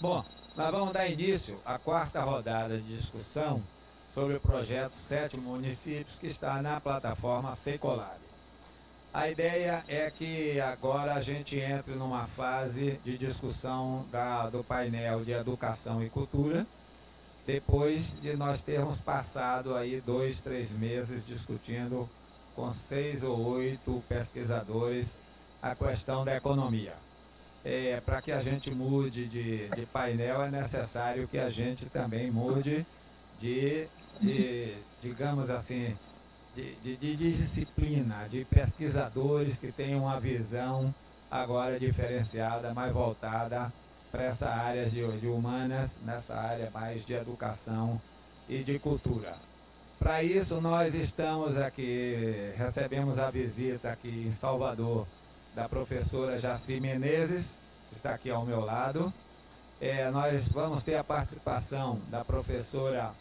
Bom, nós vamos dar início à quarta rodada de discussão sobre o projeto 7 Municípios que está na plataforma Secolab. A ideia é que agora a gente entre numa fase de discussão do painel de Educação e Cultura, depois de nós termos passado aí 2, 3 meses discutindo com 6 ou 8 pesquisadores a questão da economia. Para que a gente mude de painel, é necessário que a gente também mude digamos assim, de disciplina, de pesquisadores que tenham uma visão agora diferenciada, mais voltada para essa área de humanas, nessa área mais de educação e de cultura. Para isso, nós estamos aqui, recebemos a visita aqui em Salvador da professora Jaci Menezes, que está aqui ao meu lado. Nós vamos ter a participação da professora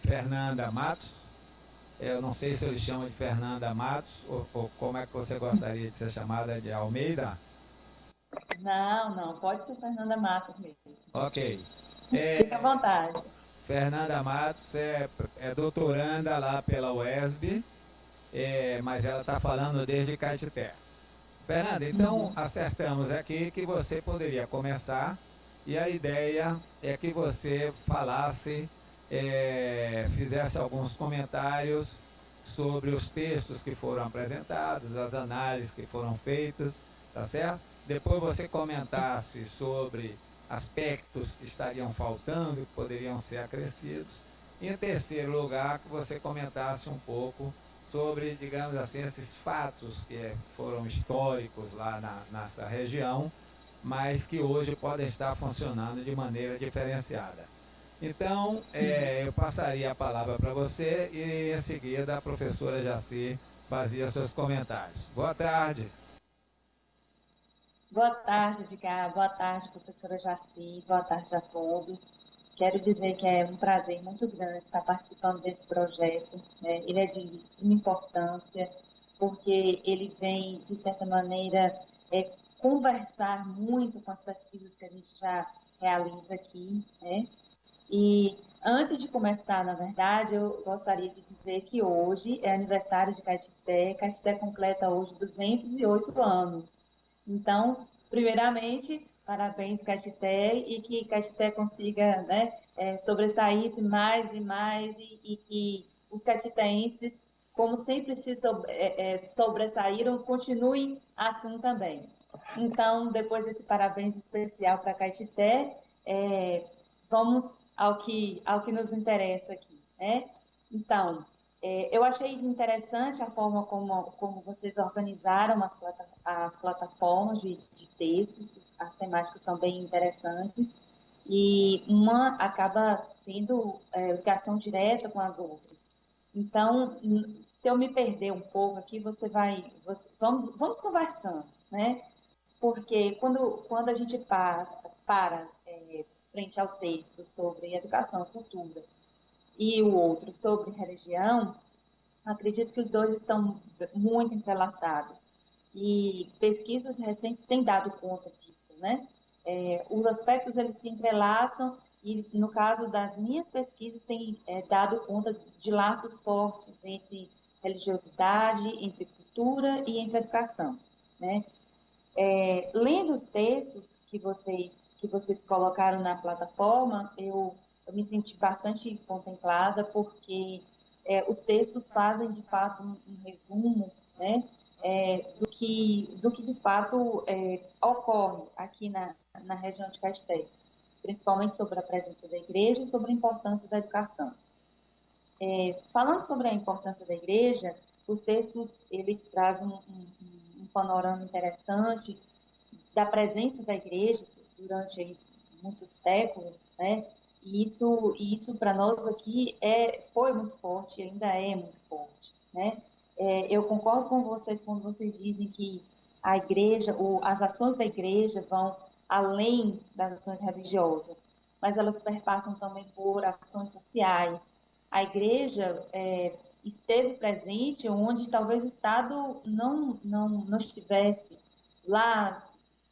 Fernanda Matos. Eu não sei se eles chamam de Fernanda Matos, ou como é que você gostaria de ser chamada, de Almeida? Não, pode ser Fernanda Matos mesmo. Ok. Fica à vontade. Fernanda Matos é doutoranda lá pela UESB, mas ela está falando desde Caetité. Fernanda, então acertamos aqui que você poderia começar, e a ideia é que você falasse, fizesse alguns comentários sobre os textos que foram apresentados, as análises que foram feitas, tá certo? Depois você comentasse sobre aspectos que estariam faltando, que poderiam ser acrescidos. E em terceiro lugar, que você comentasse um pouco sobre, digamos assim, esses fatos que foram históricos lá nessa região, mas que hoje podem estar funcionando de maneira diferenciada. Então, eu passaria a palavra para você e, em seguida, a professora Jaci fazia seus comentários. Boa tarde. Boa tarde, Edgar. Boa tarde, professora Jaci. Boa tarde a todos. Quero dizer que é um prazer muito grande estar participando desse projeto. Né? Ele é de extrema importância, porque ele vem, de certa maneira, conversar muito com as pesquisas que a gente já realiza aqui, né? E antes de começar, na verdade, eu gostaria de dizer que hoje é aniversário de Caetité. Caetité completa hoje 208 anos. Então, primeiramente, parabéns, Caetité, e que Caetité consiga, né, sobressair-se mais e mais, e que os caetitenses, como sempre se sobressaíram, continuem assim também. Então, depois desse parabéns especial para Caetité, vamos ao que nos interessa aqui, né? Então, eu achei interessante a forma como vocês organizaram as plataformas de textos, as temáticas são bem interessantes, e uma acaba tendo ligação direta com as outras. Então, se eu me perder um pouco aqui, vamos conversando, né? Porque quando a gente para frente ao texto sobre educação e cultura e o outro sobre religião, acredito que os dois estão muito entrelaçados. E pesquisas recentes têm dado conta disso, né? Os aspectos, eles se entrelaçam e, no caso das minhas pesquisas, têm dado conta de laços fortes entre religiosidade, entre cultura e entre educação, né? Lendo os textos que vocês colocaram na plataforma, eu me senti bastante contemplada, porque os textos fazem, de fato, um resumo, né, do que de fato ocorre aqui na região de Caeté, principalmente sobre a presença da igreja e sobre a importância da educação. Falando sobre a importância da igreja, os textos, eles trazem um panorama interessante da presença da igreja durante aí muitos séculos, né? E isso para nós aqui foi muito forte, ainda é muito forte, né? Eu concordo com vocês quando vocês dizem que a igreja, as ações da igreja vão além das ações religiosas, mas elas perpassam também por ações sociais. A igreja esteve presente onde talvez o Estado não estivesse lá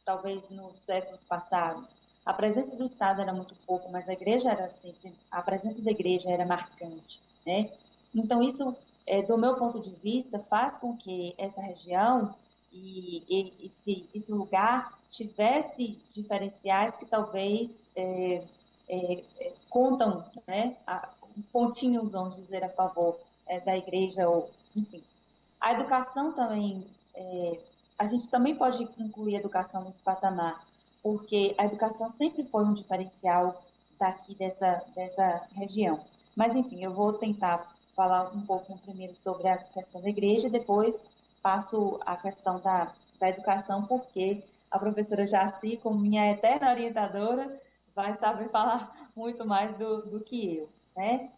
talvez nos séculos passados, a presença do Estado era muito pouco, mas a presença da igreja era marcante, né? Então, isso, do meu ponto de vista, faz com que essa região esse lugar tivesse diferenciais que talvez contam, né, pontinhos, vamos dizer, a favor da igreja, ou, enfim. A educação também, a gente também pode incluir a educação nesse patamar, porque a educação sempre foi um diferencial daqui dessa região. Mas, enfim, eu vou tentar falar um pouco primeiro sobre a questão da igreja, depois passo a questão da educação, porque a professora Jaci, como minha eterna orientadora, vai saber falar muito mais do que eu, né?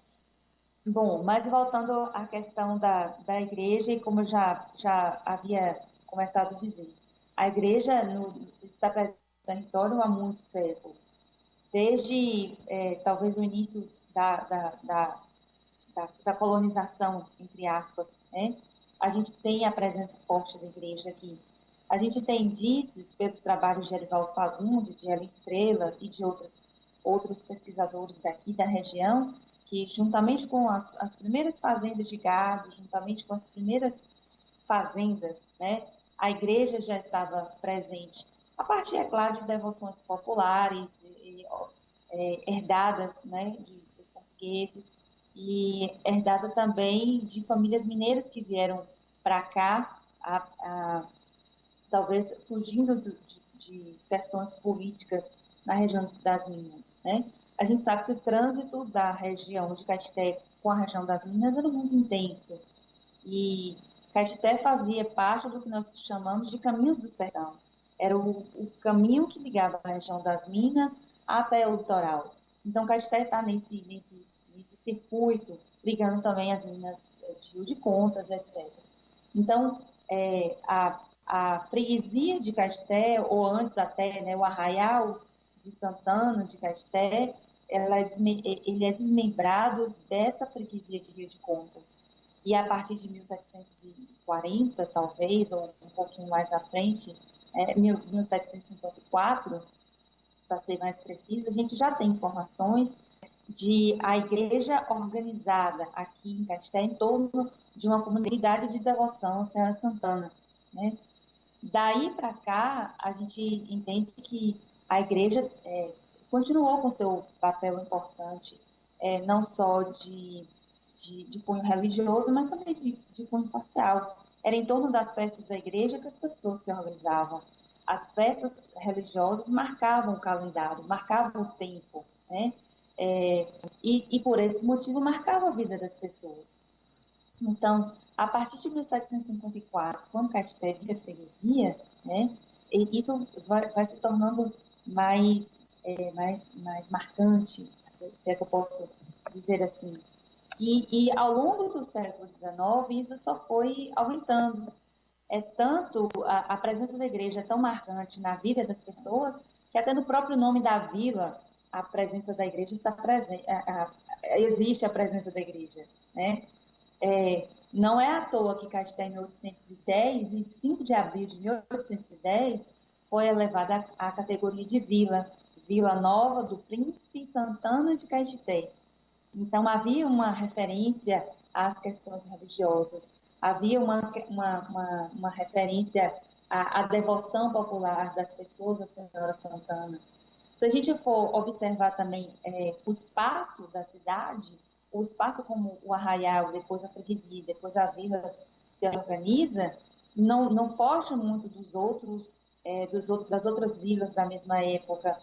Bom, mas voltando à questão da igreja, e como eu já havia começado a dizer, a igreja está presente no território há muitos séculos, desde talvez o início da colonização, entre aspas, né? A gente tem a presença forte da igreja aqui. A gente tem indícios pelos trabalhos de Erivaldo Fagundes, de Hélio Estrela e de outros pesquisadores daqui da região, que juntamente com as primeiras fazendas de gado, juntamente com as primeiras fazendas, né, a igreja já estava presente. A partir, é claro, de devoções populares, herdadas, né, dos portugueses, e herdada também de famílias mineiras que vieram para cá, talvez fugindo de questões políticas na região das Minas, né? A gente sabe que o trânsito da região de Caeté com a região das Minas era muito intenso, e Caeté fazia parte do que nós chamamos de Caminhos do Sertão. Era o caminho que ligava a região das Minas até o litoral. Então, Caeté está nesse circuito, ligando também as minas de Rio de Contas, etc. Então, a freguesia de Caeté, ou antes até, né, o arraial de Santana de Caeté, ele é desmembrado dessa freguesia de Rio de Contas. E a partir de 1740, talvez, ou um pouquinho mais à frente, 1754, para ser mais precisa, a gente já tem informações de a igreja organizada aqui em Caeté em torno de uma comunidade de devoção a Senhora Santana, né? Daí para cá, a gente entende que a igreja continuou com seu papel importante, não só de cunho religioso, mas também de cunho social. Era em torno das festas da igreja que as pessoas se organizavam. As festas religiosas marcavam o calendário, marcavam o tempo, né? E por esse motivo marcava a vida das pessoas. Então, a partir de 1754, quando Caeté vira freguesia, né, isso vai se tornando mais marcante, se é que eu posso dizer assim. E ao longo do século XIX, isso só foi aumentando. Tanto a presença da igreja é tão marcante na vida das pessoas, que até no próprio nome da vila, a presença da igreja está presente, existe a presença da igreja, né? Não é à toa que Caeté, em 1810, em 5 de abril de 1810, foi elevada à categoria de Vila Nova do Príncipe Santana de Caeté. Então, havia uma referência às questões religiosas, havia uma referência à devoção popular das pessoas à Senhora Santana. Se a gente for observar também o espaço da cidade, o espaço como o arraial, depois a freguesia, depois a vila se organiza, não foge muito das outras vilas da mesma época.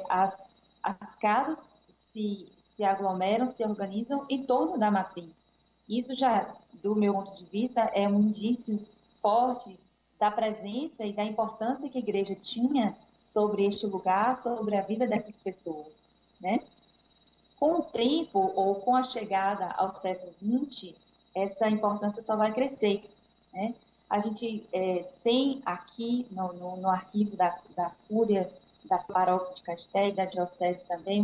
As casas se aglomeram, se organizam em torno da matriz. Isso já, do meu ponto de vista, é um indício forte da presença e da importância que a igreja tinha sobre este lugar, sobre a vida dessas pessoas, né? Com o tempo, ou com a chegada ao século XX, essa importância só vai crescer, né? A gente tem aqui no arquivo da Cúria, da Paróquia de Caeté e da Diocese também,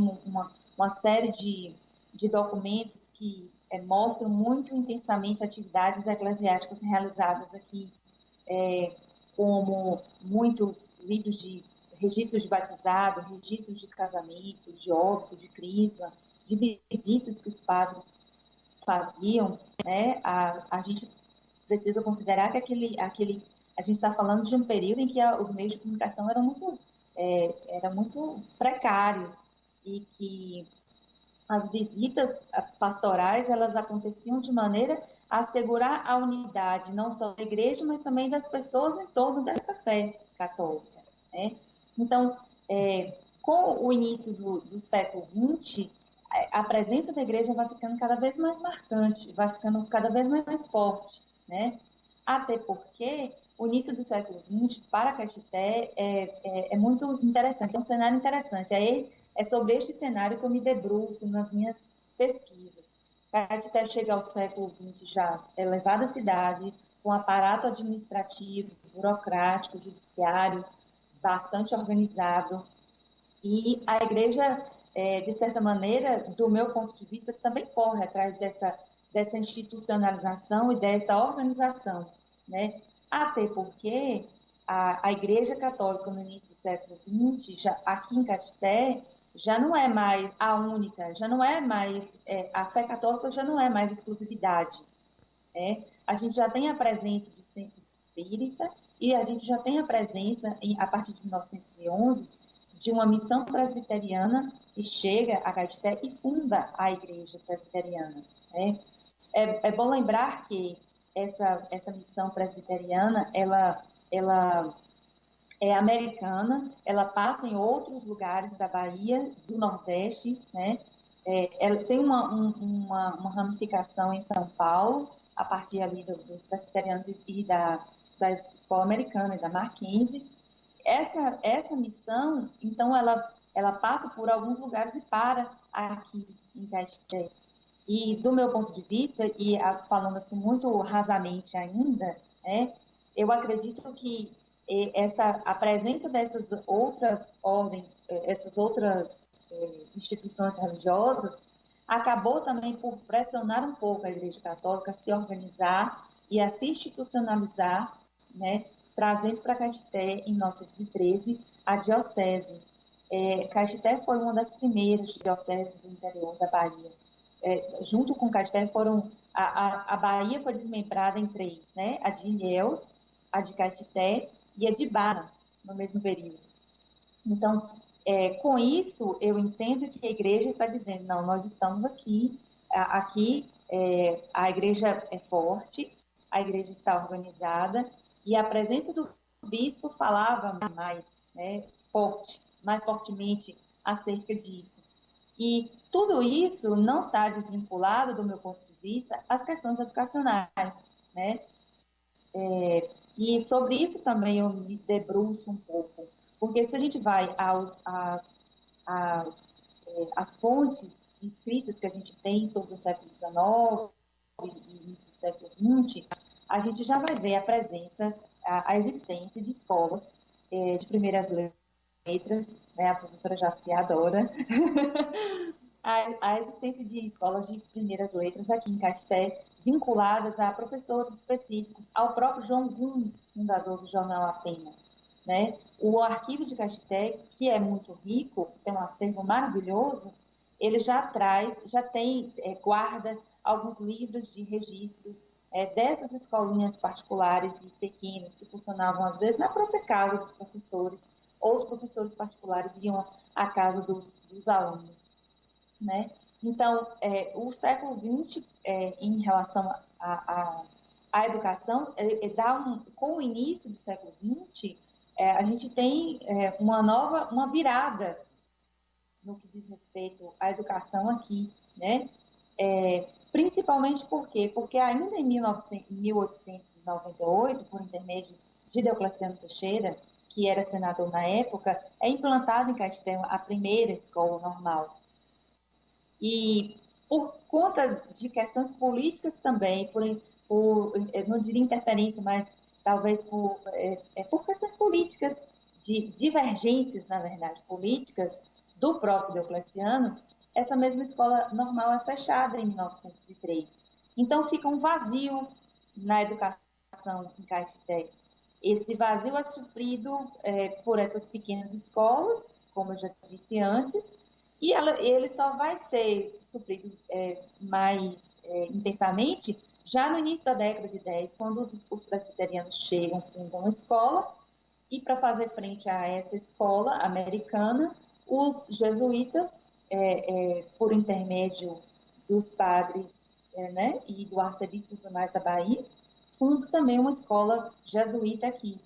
uma série de documentos que mostram muito intensamente atividades eclesiásticas realizadas aqui como muitos livros de registros de batizado, registros de casamento, de óbito, de crisma, de visitas que os padres faziam, né? A gente precisa considerar que a gente está falando de um período em que os meios de comunicação eram muito precários e que as visitas pastorais elas aconteciam de maneira a assegurar a unidade não só da igreja, mas também das pessoas em torno dessa fé católica, né? Então, com o início do século XX, a presença da igreja vai ficando cada vez mais marcante, vai ficando cada vez mais forte, né? Até porque o início do século XX, para Caetité, é muito interessante, é um cenário interessante. É sobre este cenário que eu me debruço nas minhas pesquisas. Caetité chega ao século XX já elevada cidade, com um aparato administrativo, burocrático, judiciário, bastante organizado, e a igreja, de certa maneira, do meu ponto de vista, também corre atrás dessa institucionalização e dessa organização, né? Até porque a Igreja Católica, no início do século XX, já, aqui em Caetité, já não é mais a única, já não é mais, a fé católica já não é mais exclusividade, né? A gente já tem a presença do centro espírita e a gente já tem a presença, a partir de 1911, de uma missão presbiteriana que chega a Caetité e funda a igreja presbiteriana, né? É bom lembrar que essa missão presbiteriana, ela é americana, ela passa em outros lugares da Bahia, do Nordeste, né? Ela tem uma ramificação em São Paulo, a partir ali dos presbiterianos e da escola americana e da Mackenzie. Essa missão, então, ela passa por alguns lugares e para aqui em Caetité. E do meu ponto de vista, e falando assim muito rasamente ainda, né, eu acredito que a presença dessas outras ordens, essas outras instituições religiosas, acabou também por pressionar um pouco a Igreja Católica a se organizar e a se institucionalizar, né, trazendo para Caetité, em 1913, a diocese. Caetité foi uma das primeiras dioceses do interior da Bahia. Junto com Caetité a Bahia foi desmembrada em três, né? A de Ilhéus, a de Caetité e a de Barra, no mesmo período. Então, com isso, eu entendo que a igreja está dizendo, não, nós estamos aqui, a igreja é forte, a igreja está organizada, e a presença do bispo falava mais, né, mais fortemente acerca disso. E tudo isso não está desvinculado, do meu ponto de vista, às questões educacionais, né? E sobre isso também eu me debruço um pouco, porque se a gente vai às fontes escritas que a gente tem sobre o século XIX e início do século XX, a gente já vai ver a presença, a existência de escolas de primeiras letras, né? A professora Jaci adora, a existência de escolas de primeiras letras aqui em Caetité, vinculadas a professores específicos, ao próprio João Gomes, fundador do jornal A Pena, né? O arquivo de Caetité, que é muito rico, tem um acervo maravilhoso, ele já traz, guarda alguns livros de registros dessas escolinhas particulares e pequenas que funcionavam às vezes na própria casa dos professores, ou os professores particulares iam à casa dos alunos, né? Então, o século XX, em relação à educação, com o início do século XX, a gente tem uma virada no que diz respeito à educação aqui, né? Principalmente por quê? Porque ainda em 1898, por intermédio de Diocleciano Teixeira, que era senador na época, é implantada em Caetité a primeira escola normal. E por conta de questões políticas também, não diria interferência, mas talvez por questões políticas, de divergências, na verdade, políticas do próprio Diocleciano, essa mesma escola normal é fechada em 1903. Então fica um vazio na educação em Caetité. esse vazio é suprido por essas pequenas escolas, como eu já disse antes, e ele só vai ser suprido mais intensamente já no início da década de 10, quando os presbiterianos chegam, fundam uma escola, e para fazer frente a essa escola americana, os jesuítas, por intermédio dos padres né, e do arcebispo Tomás da Bahia, fundam também uma escola jesuíta aqui.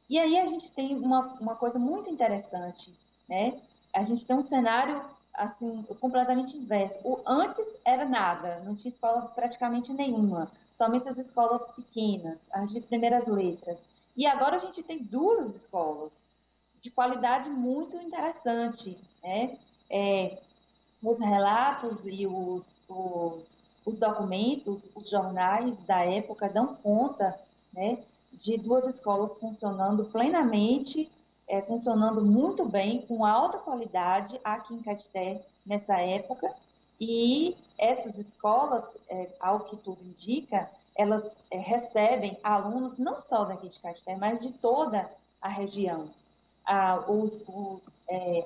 E aí a gente tem uma coisa muito interessante, né? A gente tem um cenário assim completamente inverso. Antes era nada, não tinha escola praticamente nenhuma, somente as escolas pequenas, as de primeiras letras. E agora a gente tem duas escolas de qualidade muito interessante, né? Os relatos e os documentos, os jornais da época dão conta, né, de duas escolas funcionando plenamente, funcionando muito bem, com alta qualidade aqui em Caeté nessa época. E essas escolas, ao que tudo indica, elas recebem alunos não só daqui de Caeté, mas de toda a região.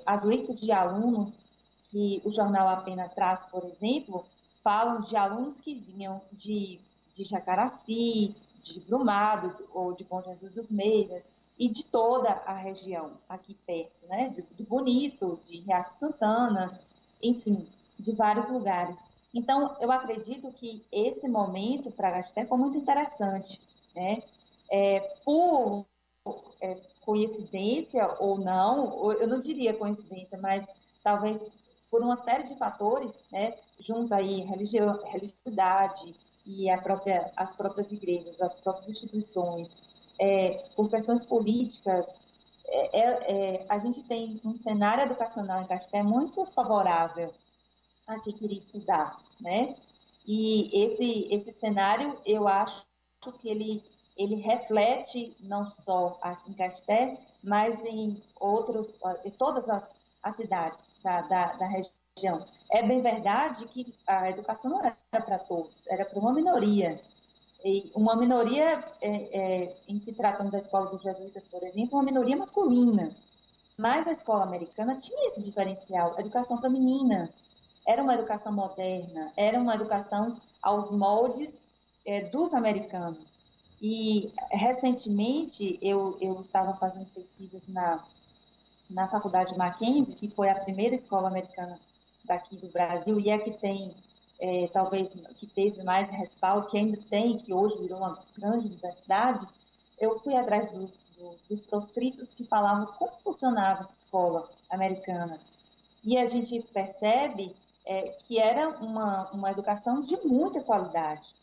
As listas de alunos que o jornal A Pena traz, por exemplo, falam de alunos que vinham de Jacaraci, de Brumado ou de Bom Jesus dos Meiras e de toda a região aqui perto, né? Do Bonito, de Riacho Santana, enfim, de vários lugares. Então, eu acredito que esse momento para Gasté foi muito interessante, né? Por coincidência ou não, eu não diria coincidência, mas talvez por uma série de fatores, né, junto aí religiosidade e as próprias igrejas, as próprias instituições, por questões políticas, a gente tem um cenário educacional em Casté muito favorável a quem queria estudar, né? E esse cenário, eu acho que ele reflete não só aqui em Casté, mas em todas as cidades da região. É bem verdade que a educação não era para todos, era para uma minoria. E uma minoria, em se tratando da escola dos jesuítas, por exemplo, uma minoria masculina. Mas a escola americana tinha esse diferencial, educação para meninas. Era uma educação moderna, era uma educação aos moldes dos americanos. E recentemente eu estava fazendo pesquisas na Faculdade Mackenzie, que foi a primeira escola americana daqui do Brasil, e é que tem, talvez, que teve mais respaldo, que ainda tem, que hoje virou uma grande universidade. Eu fui atrás dos proscritos que falavam como funcionava essa escola americana. E a gente percebe que era uma educação de muita qualidade.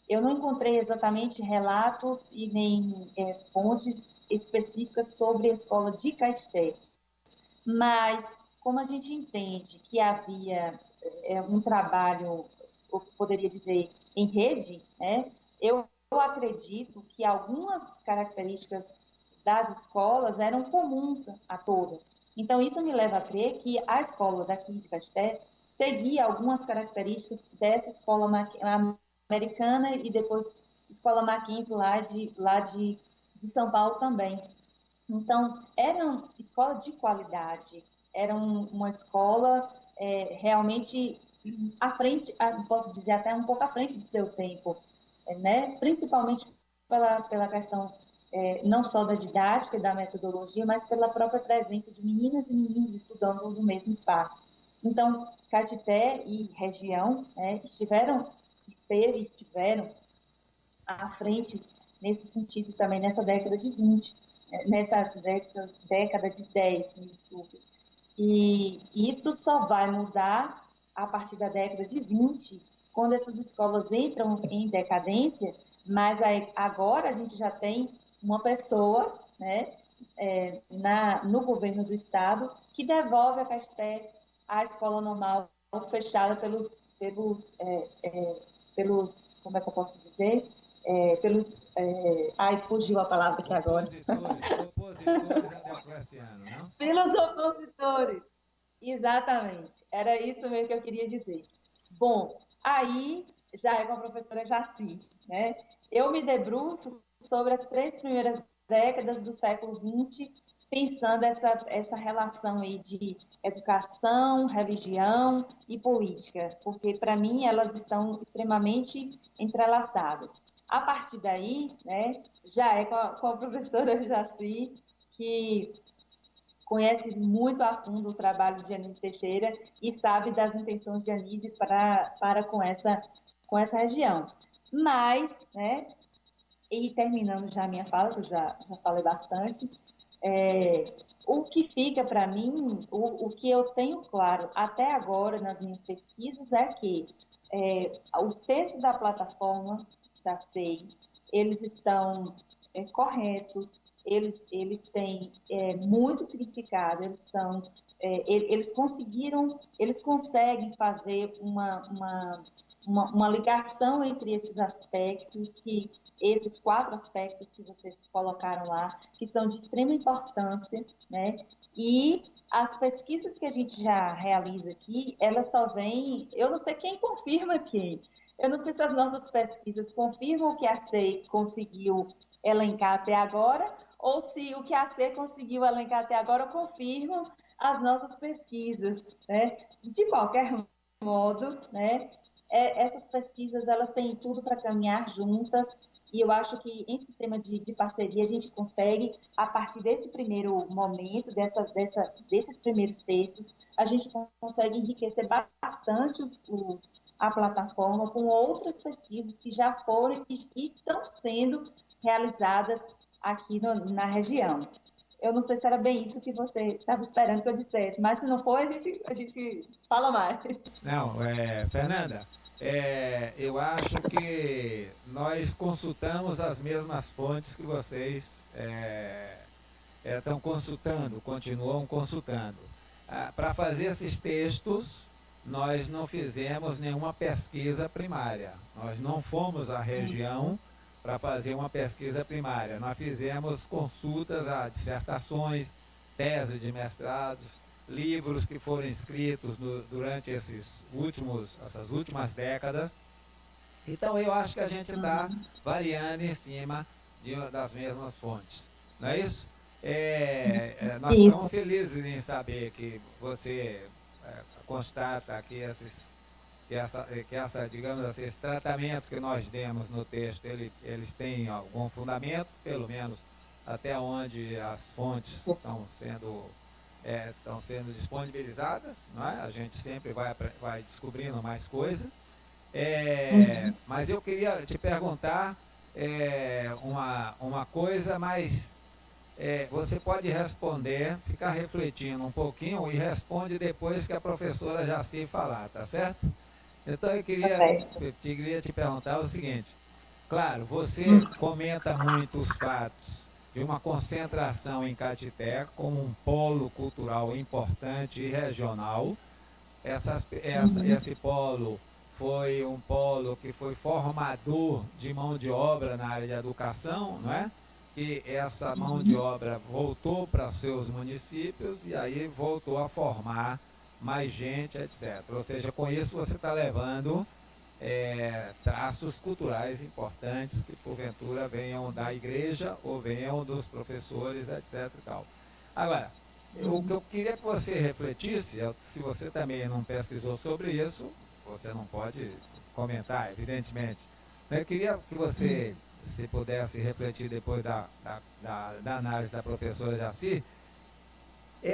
Eu não encontrei exatamente relatos e nem fontes específicas sobre a escola de Caeté, mas como a gente entende que havia um trabalho, eu poderia dizer, em rede, né, eu acredito que algumas características das escolas eram comuns a todas. Então, isso me leva a crer que a escola daqui de Casté seguia algumas características dessa escola americana e depois escola Mackenzie de São Paulo também. Então, era uma escola de qualidade, era uma escola realmente à frente, posso dizer até um pouco à frente do seu tempo, né? Principalmente pela questão não só da didática e da metodologia, mas pela própria presença de meninas e meninos estudando no mesmo espaço. Então, Caeté e região estiveram à frente nesse sentido também nessa década de 20, nessa década de 10, me desculpe. E isso só vai mudar a partir da década de 20, quando essas escolas entram em decadência, mas agora a gente já tem uma pessoa, né, no governo do estado que devolve a Casté à escola normal fechada pelos como é que eu posso dizer? Fugiu a palavra aqui agora. Opositores a Deocleciano, não? Pelos opositores. Exatamente. Era isso mesmo que eu queria dizer. Bom, aí já é com a professora Jaci, né? Eu me debruço sobre as 3 primeiras décadas do século XX, pensando essa relação aí de educação, religião e política, porque, para mim, elas estão extremamente entrelaçadas. A partir daí, né, já é com a professora Jaci, que conhece muito a fundo o trabalho de Anísio Teixeira e sabe das intenções de Anísio para com essa região. Mas, né, e terminando já a minha fala, que eu já falei bastante, o que fica para mim, o que eu tenho claro até agora nas minhas pesquisas é que os textos da plataforma da SEI, eles estão corretos, eles têm muito significado, eles conseguem fazer uma ligação entre esses aspectos esses 4 aspectos que vocês colocaram lá, que são de extrema importância, né? E as pesquisas que a gente já realiza aqui, elas só vêm, eu não sei quem confirma quem. Eu não sei se as nossas pesquisas confirmam o que a SEI conseguiu elencar até agora, ou se o que a SEI conseguiu elencar até agora confirmam as nossas pesquisas, né? De qualquer modo, né? Essas pesquisas elas têm tudo para caminhar juntas e eu acho que em sistema de parceria a gente consegue, a partir desse primeiro momento, desses primeiros textos, a gente consegue enriquecer bastante a plataforma com outras pesquisas que já foram e estão sendo realizadas aqui na região. Eu não sei se era bem isso que você estava esperando que eu dissesse, mas se não for, a gente fala mais. Não, Fernanda, eu acho que nós consultamos as mesmas fontes que vocês estão consultando, continuam consultando. Para fazer esses textos, nós não fizemos nenhuma pesquisa primária. Nós não fomos à região para fazer uma pesquisa primária. Nós fizemos consultas a dissertações, teses de mestrados, livros que foram escritos durante essas últimas décadas. Então eu acho que a gente está variando em cima das mesmas fontes. Não é isso? Nós estamos felizes em saber que você constata que digamos assim, esse tratamento que nós demos no texto, eles têm algum fundamento, pelo menos até onde as fontes estão sendo disponibilizadas, não é? A gente sempre vai descobrindo mais coisa. Mas eu queria te perguntar uma coisa, mas você pode responder, ficar refletindo um pouquinho e responde depois que a professora Jaci falar, tá certo? Então eu queria te perguntar o seguinte: claro, você comenta muito os fatos de uma concentração em Caetité como um polo cultural importante e regional. Esse polo foi um polo que foi formador de mão de obra na área de educação, não é? E essa mão de obra voltou para seus municípios e aí voltou a formar mais gente, etc. Ou seja, com isso você está levando traços culturais importantes que porventura venham da igreja ou venham dos professores, etc. E tal. Agora, o que eu queria que você refletisse, se você também não pesquisou sobre isso, você não pode comentar, evidentemente. Eu queria que você, se pudesse refletir depois da análise da professora Jaci,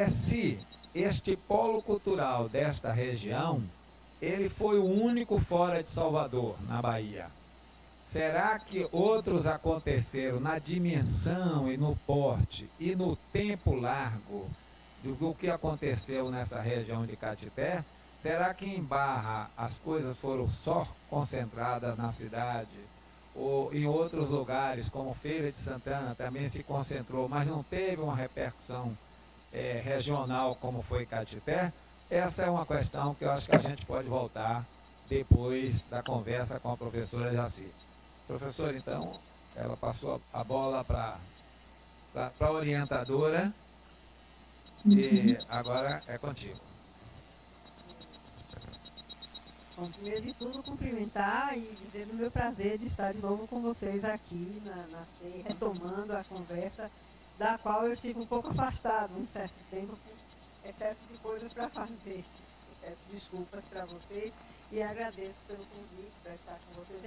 se este polo cultural desta região, ele foi o único fora de Salvador, na Bahia. Será que outros aconteceram na dimensão e no porte e no tempo largo do que aconteceu nessa região de Caetité? Será que em Barra as coisas foram só concentradas na cidade? Ou em outros lugares, como Feira de Santana, também se concentrou, mas não teve uma repercussão regional como foi Caetité? Essa é uma questão que eu acho que a gente pode voltar depois da conversa com a professora Jaci. Professora, então, ela passou a bola para a orientadora e agora é contigo. Bom, primeiro de tudo, cumprimentar e dizer do meu prazer de estar de novo com vocês aqui na CEI, retomando a conversa, da qual eu estive um pouco afastado um certo tempo, por excesso de coisas para fazer. Peço desculpas para vocês e agradeço pelo convite para estar com vocês.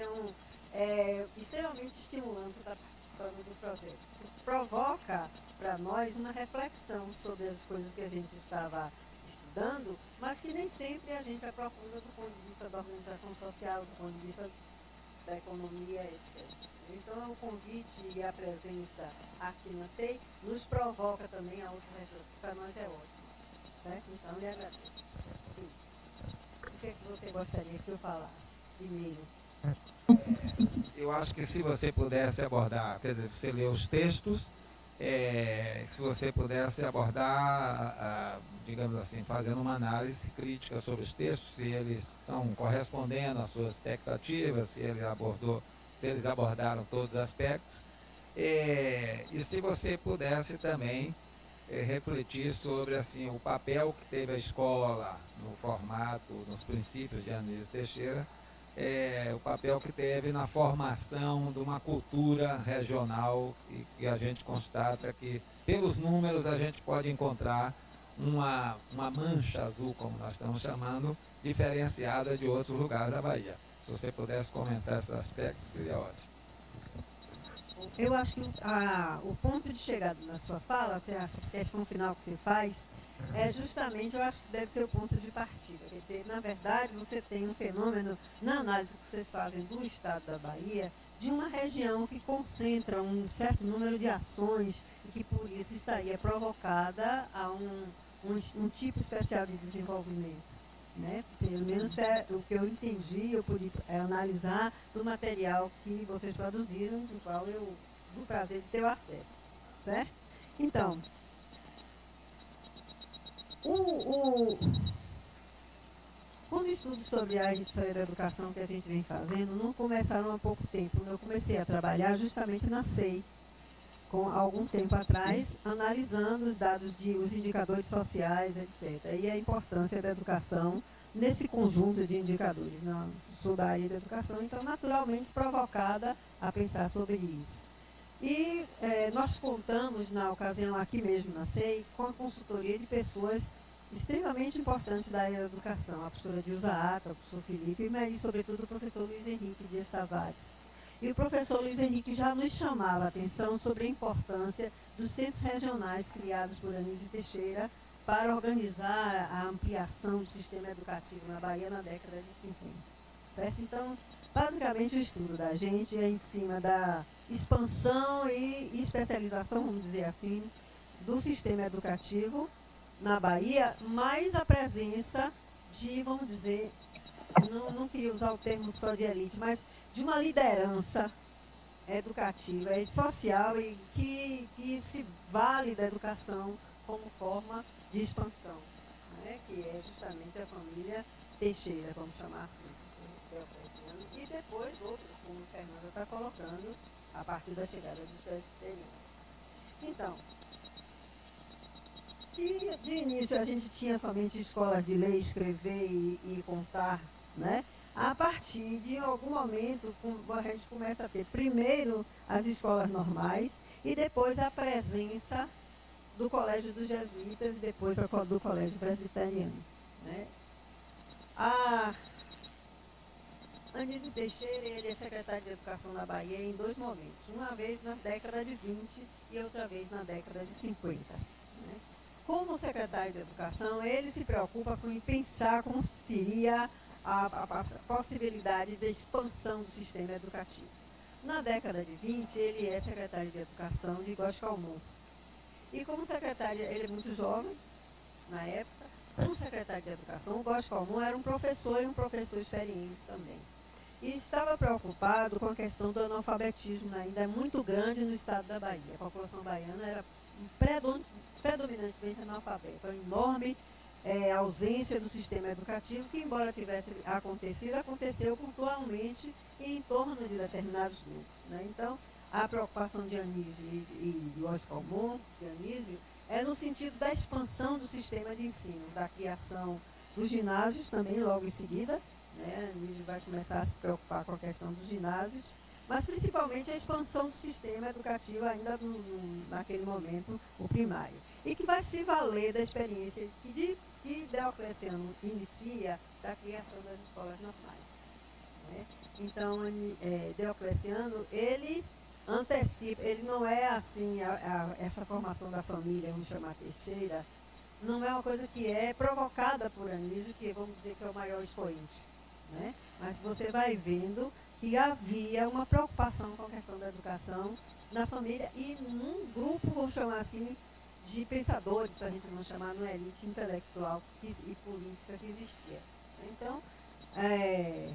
É extremamente estimulante estar participando do projeto. Provoca para nós uma reflexão sobre as coisas que a gente estava estudando, mas que nem sempre a gente aprofunda do ponto de vista da organização social, do ponto de vista da economia, etc. Então, o convite e a presença aqui na CEI nos provoca também a outra reflexão. Para nós é ótimo. Certo? Então, lhe agradeço. Sim. O que é que você gostaria que eu falasse primeiro? Eu acho que se você pudesse abordar, quer dizer, você lê os textos, se você pudesse abordar, digamos assim, fazendo uma análise crítica sobre os textos, se eles estão correspondendo às suas expectativas, se eles abordaram todos os aspectos, e se você pudesse também refletir sobre assim, o papel que teve a escola no formato, nos princípios de Anísio Teixeira, o papel que teve na formação de uma cultura regional e que a gente constata que, pelos números, a gente pode encontrar uma mancha azul, como nós estamos chamando, diferenciada de outros lugares da Bahia. Se você pudesse comentar esses aspectos, seria ótimo. Eu acho que o ponto de chegada na sua fala, a questão final que você faz, é justamente, eu acho que deve ser o ponto de partida. Quer dizer, na verdade, você tem um fenômeno, na análise que vocês fazem do estado da Bahia, de uma região que concentra um certo número de ações e que, por isso, estaria provocada a um tipo especial de desenvolvimento. Né? Pelo menos é o que eu entendi, eu pude analisar do material que vocês produziram, do qual eu tive o prazer de ter o acesso. Certo? Então, os estudos sobre a história da educação que a gente vem fazendo não começaram há pouco tempo. Eu comecei a trabalhar justamente na CEI, com algum tempo atrás, analisando os dados os indicadores sociais, etc. E a importância da educação nesse conjunto de indicadores. Não, sou da área da educação, então naturalmente provocada a pensar sobre isso. E nós contamos, na ocasião aqui mesmo na CEI, com a consultoria de pessoas extremamente importantes da área da educação, a professora Dilza Ata, o professor Felipe, mas sobretudo o professor Luiz Henrique Dias Tavares. E o professor Luiz Henrique já nos chamava a atenção sobre a importância dos centros regionais criados por Anísio Teixeira para organizar a ampliação do sistema educativo na Bahia na década de 50. Certo? Então, basicamente o estudo da gente é em cima da expansão e especialização, vamos dizer assim, do sistema educativo na Bahia, mais a presença de, vamos dizer, não queria usar o termo só de elite, mas de uma liderança educativa e social e que se vale da educação como forma de expansão, né? Que é justamente a família Teixeira, vamos chamar assim, e depois outros, como o Fernando está colocando, a partir da chegada dos presbiterianos. Então, se de início a gente tinha somente escolas de ler, escrever e contar, né? A partir de algum momento, a gente começa a ter primeiro as escolas normais e depois a presença do Colégio dos Jesuítas e depois do Colégio Presbiteriano. Né? Anísio Teixeira, ele é secretário de Educação da Bahia em dois momentos. Uma vez na década de 20 e outra vez na década de 50. Né? Como secretário de Educação, ele se preocupa com pensar como seria a possibilidade de expansão do sistema educativo. Na década de 20, ele é secretário de Educação de Góes Calmon. E como secretário, ele é muito jovem, na época, como secretário de Educação, o Góes Calmon era um professor e um professor experiente também. E estava preocupado com a questão do analfabetismo, ainda muito grande no estado da Bahia. A população baiana era predominantemente analfabeta, uma enorme ausência do sistema educativo, que embora tivesse acontecido, aconteceu pontualmente e em torno de determinados grupos. Né? Então, a preocupação de Anísio e de Góes Calmon, de Anísio, é no sentido da expansão do sistema de ensino, da criação dos ginásios também logo em seguida, né? A Anísio vai começar a se preocupar com a questão dos ginásios, mas principalmente a expansão do sistema educativo ainda naquele momento, o primário. E que vai se valer da experiência que Diocleciano inicia da criação das escolas normais, né? Então, Diocleciano, ele antecipa, ele não é assim, essa formação da família, vamos chamar Teixeira, não é uma coisa que é provocada por Anísio, que vamos dizer que é o maior expoente, né? Mas você vai vendo que havia uma preocupação com a questão da educação na família e num grupo, vamos chamar assim, de pensadores, para a gente não chamar uma elite intelectual e política que existia. Então, é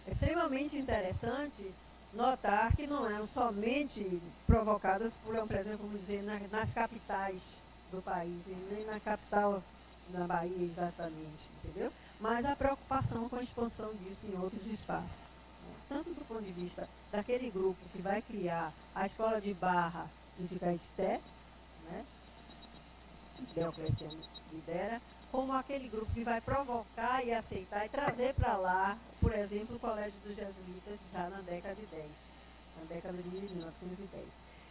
extremamente interessante notar que não eram somente provocadas por, por exemplo, vamos dizer, nas capitais do país, e nem na capital da Bahia exatamente, entendeu? Mas a preocupação com a expansão disso em outros espaços, né? Tanto do ponto de vista daquele grupo que vai criar a escola de Barra e de Caetité, né? Diocleciano lidera, como aquele grupo que vai provocar e aceitar e trazer para lá, por exemplo, o Colégio dos Jesuítas já na década de 10, na década de 1910.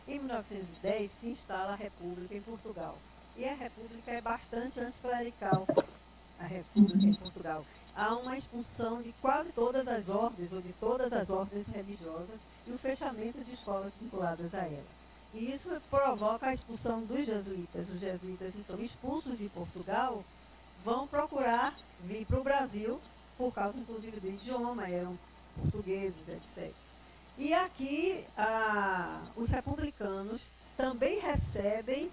Em 1910 se instala a República em Portugal. E a República é bastante anticlerical, a República em Portugal. Há uma expulsão de quase todas as ordens, ou de todas as ordens religiosas, e o fechamento de escolas vinculadas a ela. E isso provoca a expulsão dos jesuítas. Os jesuítas, então, expulsos de Portugal, vão procurar vir para o Brasil, por causa, inclusive, do idioma, eram portugueses, etc. E aqui, os republicanos também recebem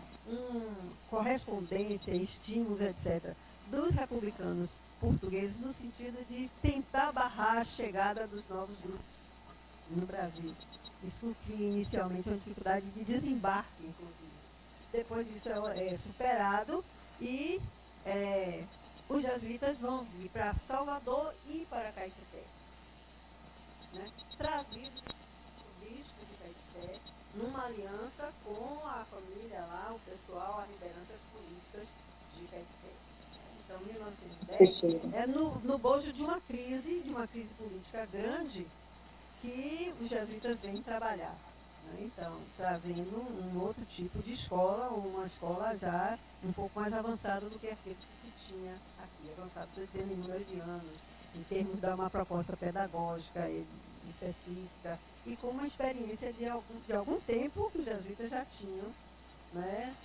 correspondência, estímulos, etc., dos republicanos portugueses, no sentido de tentar barrar a chegada dos novos grupos no Brasil. Isso cria inicialmente uma dificuldade de desembarque, inclusive. Depois disso é superado e os jesuítas vão vir para Salvador e para Caetité, né? Trazidos do bispo de Caetité, numa aliança com a família lá, o pessoal, as lideranças políticas de Caetité. Então, 1910 é no bojo de uma crise política grande, que os jesuítas vêm trabalhar, né? Então, trazendo um outro tipo de escola, uma escola já um pouco mais avançada do que aquele que tinha aqui, avançado, estou dizendo, em número de anos, em termos de uma proposta pedagógica específica, e com uma experiência de algum tempo que os jesuítas já tinham, né,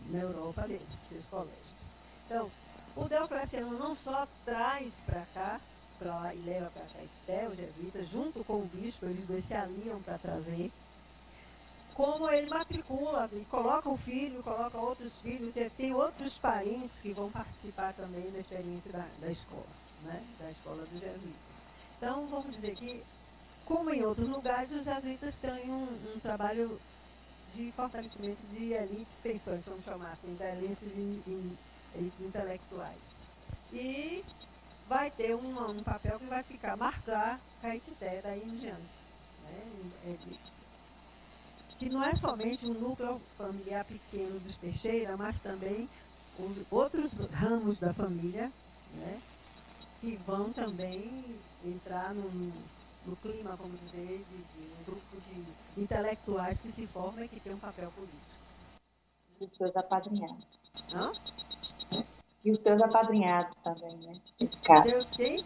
na Europa, desde seus colégios. Então, o Diocleciano não só traz para cá, para lá e leva para Caetité, os jesuítas, junto com o bispo, eles dois se aliam para trazer, como ele matricula e coloca o filho, coloca outros filhos, e tem outros parentes que vão participar também da experiência da escola, né? Da escola dos jesuítas. Então, vamos dizer que, como em outros lugares, os jesuítas têm um trabalho de fortalecimento de elites pensantes, vamos chamar assim, de elites intelectuais. E vai ter um papel que vai marcar Caetité daí em diante, né? Que não é somente um núcleo familiar pequeno dos Teixeira, mas também os outros ramos da família, né? Que vão também entrar no clima, vamos dizer, de um grupo de intelectuais que se formam e que tem um papel político. E os seus apadrinhados. Hã? E os seus apadrinhados também, né? Nesse caso. Seus quem?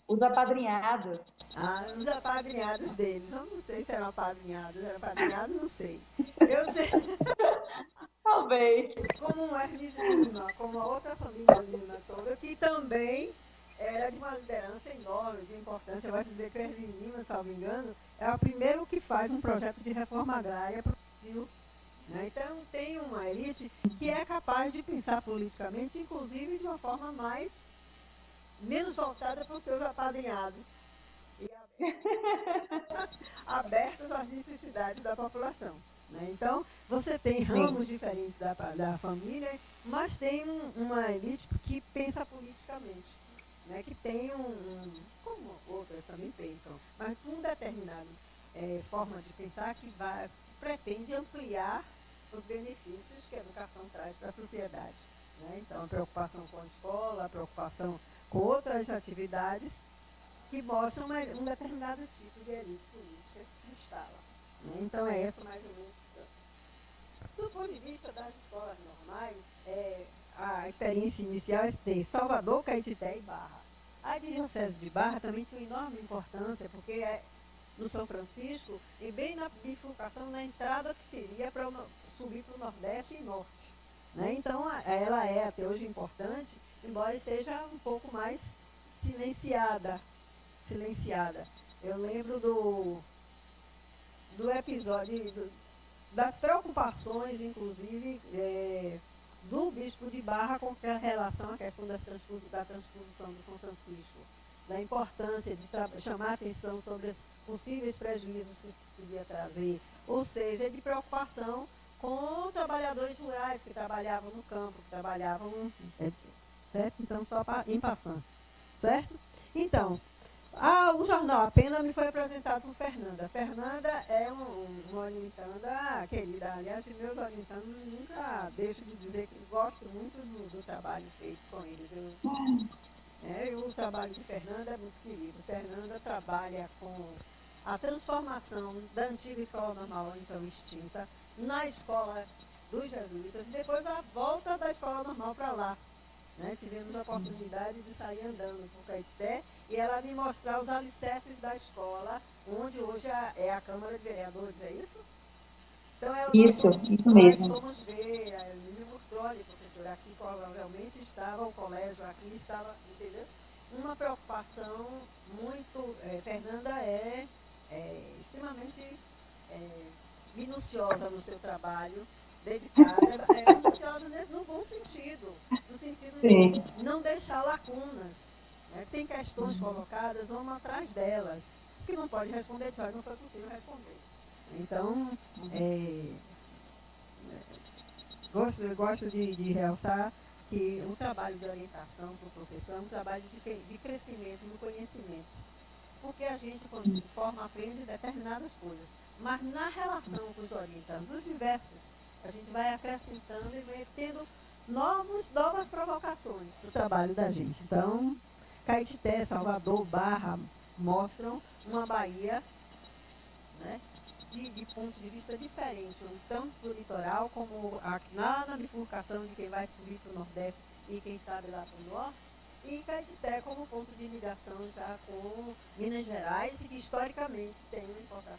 Os apadrinhados. Os apadrinhados deles. Eu não sei se eram apadrinhados, não sei. Eu sei. Talvez. Como o Hermes Lima, como a outra família Lima toda, que também era de uma liderança enorme, de importância. Vai dizer que o Hermes Lima, salvo engano, é o primeiro que faz um projeto de reforma agrária para o Brasil, né? Então tem uma elite que é capaz de pensar politicamente, inclusive de uma forma menos voltada para os seus apadrinhados e abertos às necessidades da população, né? Então, você tem ramos diferentes da família, mas tem uma elite que pensa politicamente, né? Que tem como outras também pensam, mas uma determinada forma de pensar que pretende ampliar os benefícios que a educação traz para a sociedade, né? Então, a preocupação com a escola, a preocupação com outras atividades que mostram um determinado tipo de elite política que se instala. Né? Então, é essa mais ou menos. Do ponto de vista das escolas normais, a experiência inicial é ter Salvador, Caetité e Barra. A Diocese de Barra também tem uma enorme importância, porque é no São Francisco e bem na bifurcação, na entrada que seria para subir para o Nordeste e Norte. Né? Então, ela é até hoje importante, embora esteja um pouco mais silenciada. Eu lembro do episódio, das preocupações, inclusive, do bispo de Barra com relação à questão da transposição do São Francisco, da importância de chamar a atenção sobre os possíveis prejuízos que isso podia trazer, ou seja, de preocupação com trabalhadores rurais que trabalhavam no campo, que trabalhavam, certo? Então, só em passando, certo? Então, o jornal A Pena me foi apresentado por Fernanda. Fernanda é uma orientanda querida. Aliás, meus orientandos nunca deixo de dizer que gosto muito do trabalho feito com eles. O trabalho de Fernanda é muito querido. Fernanda trabalha com a transformação da antiga escola normal, então extinta, na escola dos jesuítas, e depois a volta da escola normal para lá. Né? Tivemos a oportunidade de sair andando por Caetité e ela me mostrar os alicerces da escola, onde hoje é a Câmara de Vereadores, é isso? Então, Isso mesmo. Nós fomos ver, ela me mostrou, olha, professora, aqui provavelmente estava o colégio, aqui estava, entendeu? Uma preocupação muito... Fernanda é extremamente minuciosa no seu trabalho, dedicada, minuciosa no bom sentido, no sentido de não deixar lacunas. Né? Tem questões colocadas, vamos atrás delas, que não pode responder, só não foi possível responder. Então, gosto de realçar que o trabalho de orientação para o professor é um trabalho de crescimento no conhecimento. Porque a gente, quando se forma, aprende determinadas coisas. Mas na relação com os orientandos, os diversos, a gente vai acrescentando e vai tendo novas provocações para o trabalho da gente. Então, Caetité, Salvador, Barra mostram uma Bahia, né, de ponto de vista diferente, tanto do litoral como lá na bifurcação de quem vai subir para o Nordeste e quem sabe lá para o Norte, e Caetité como ponto de ligação já com Minas Gerais, e que historicamente tem uma importância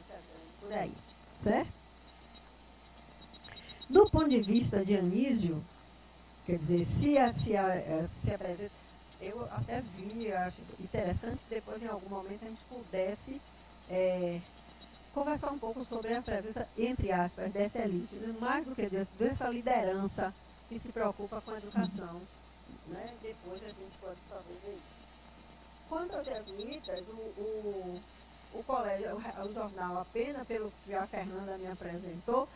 grande por aí, certo? Do ponto de vista de Anísio, quer dizer, se apresenta, eu até vi, acho interessante que depois em algum momento a gente pudesse conversar um pouco sobre a presença, entre aspas, dessa elite, mais do que dessa liderança que se preocupa com a educação. Né? Depois a gente pode talvez ver isso. Quanto aos jesuítas, o colégio, o jornal A Pena, pelo que a Fernanda me apresentou,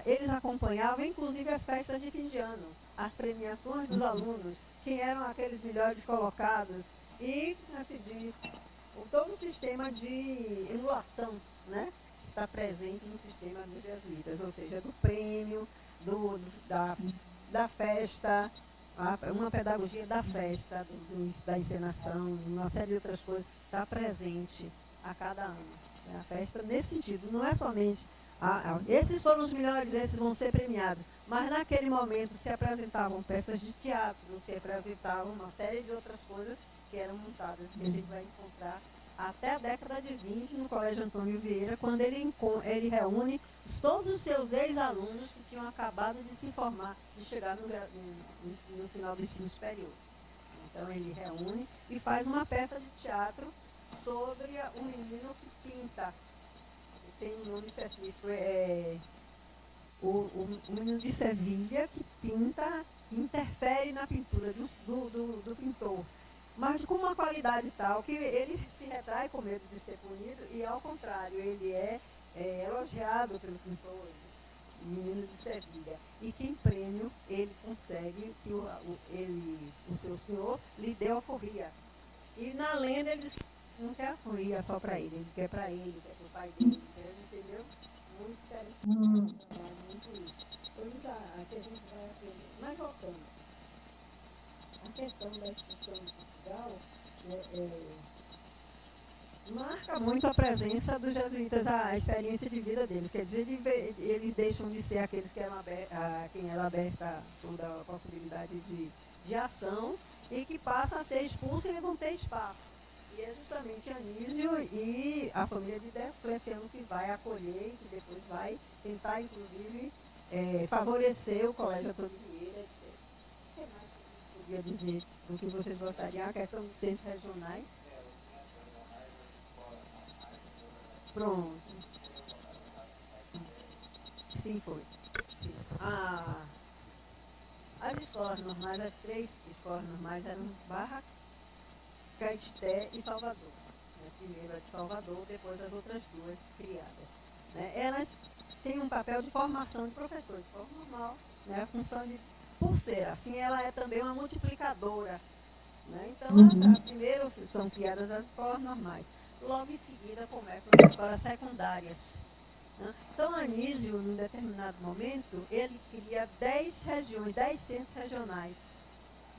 eles acompanhavam inclusive as festas de fim de ano, as premiações dos alunos, quem eram aqueles melhores colocados, e, assim diz, todo o sistema de emulação, né, está presente no sistema dos jesuítas, ou seja, do prêmio, da festa, uma pedagogia da festa, da encenação, uma série de outras coisas, está presente a cada ano. A festa, nesse sentido, não é somente esses foram os melhores, esses vão ser premiados, mas naquele momento se apresentavam peças de teatro, se apresentavam uma série de outras coisas que eram montadas, que a gente vai encontrar até a década de 20 no Colégio Antônio Vieira, quando ele reúne todos os seus ex-alunos que tinham acabado de se formar, de chegar no final do ensino superior. Então ele reúne e faz uma peça de teatro sobre um menino que pinta. Tem um nome específico, o menino de Sevilha, que pinta, interfere na pintura do pintor, mas com uma qualidade tal que ele se retrai com medo de ser punido e, ao contrário, ele é elogiado pelo pintor, o menino de Sevilha. E que em prêmio ele consegue que o seu senhor lhe dê alforria. E na lenda ele diz que não quer alforria só para ele quer para ele, quer para o pai dele, entendeu? Muito interessante. Muito isso. Aqui a gente vai aprender. Mas voltando. a questão da expulsão de Portugal marca muito a presença dos jesuítas, a experiência de vida deles. Quer dizer, eles deixam de ser aqueles que eram a quem era aberta toda a possibilidade de ação e que passa a ser expulso e não ter espaço. E é justamente Anísio e a família de Diocleciano que vai acolher e que depois vai tentar, inclusive, favorecer o Colégio Antônio Vieira, etc. O que mais eu podia dizer do que vocês gostariam? A questão dos centros regionais. Pronto. Sim, foi. Sim. As escolas normais, as 3 escolas normais eram Barra, Caetité e Salvador. Né? Primeiro a de Salvador, depois as outras 2 criadas. Né? Elas têm um papel de formação de professores, de forma normal, né? A função de, por ser assim, ela é também uma multiplicadora. Né? Então, primeiro são criadas as escolas normais. Logo em seguida começam as escolas secundárias. Né? Então, Anísio, num determinado momento, ele cria 10 regiões, 10 centros regionais.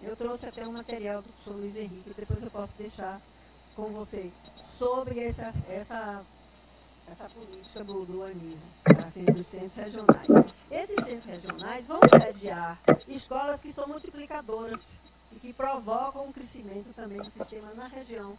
Eu trouxe até um material do professor Luiz Henrique, depois eu posso deixar com você, sobre essa política do Anísio, assim, dos centros regionais. Esses centros regionais vão sediar escolas que são multiplicadoras e que provocam um crescimento também do sistema na região,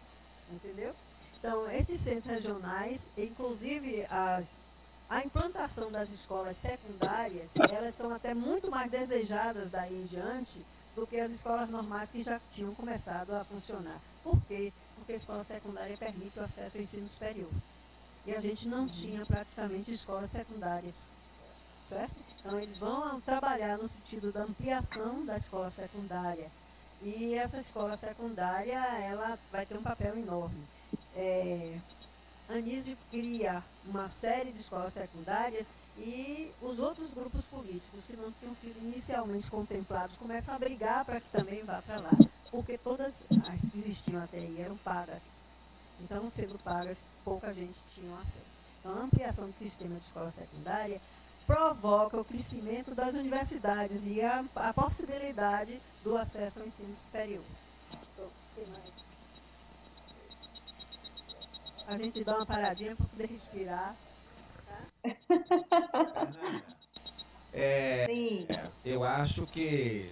entendeu? Então, esses centros regionais, inclusive a implantação das escolas secundárias, elas são até muito mais desejadas daí em diante do que as escolas normais que já tinham começado a funcionar. Por quê? Porque a escola secundária permite o acesso ao ensino superior. E a gente não tinha praticamente escolas secundárias, certo? Então, eles vão trabalhar no sentido da ampliação da escola secundária. E essa escola secundária, ela vai ter um papel enorme. Anísio cria uma série de escolas secundárias e os outros grupos políticos que não tinham sido inicialmente contemplados começam a brigar para que também vá para lá, porque todas as que existiam até aí eram pagas. Então, sendo pagas, pouca gente tinha acesso. Então, a ampliação do sistema de escola secundária provoca o crescimento das universidades e a possibilidade do acesso ao ensino superior. Então, o que mais? A gente dá uma paradinha para poder respirar. Tá? Fernanda, eu acho que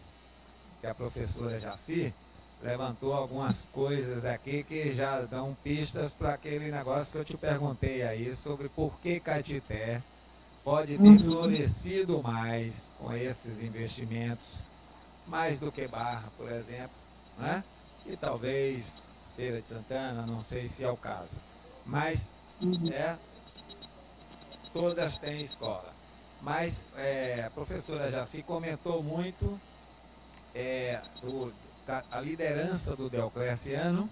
a professora Jaci levantou algumas coisas aqui que já dão pistas para aquele negócio que eu te perguntei aí sobre por que Caetité pode ter florescido mais com esses investimentos, mais do que Barra, por exemplo, né? E talvez Feira de Santana, não sei se é o caso. Mas todas têm escola. Mas a professora Jaci comentou muito a liderança do Diocleciano,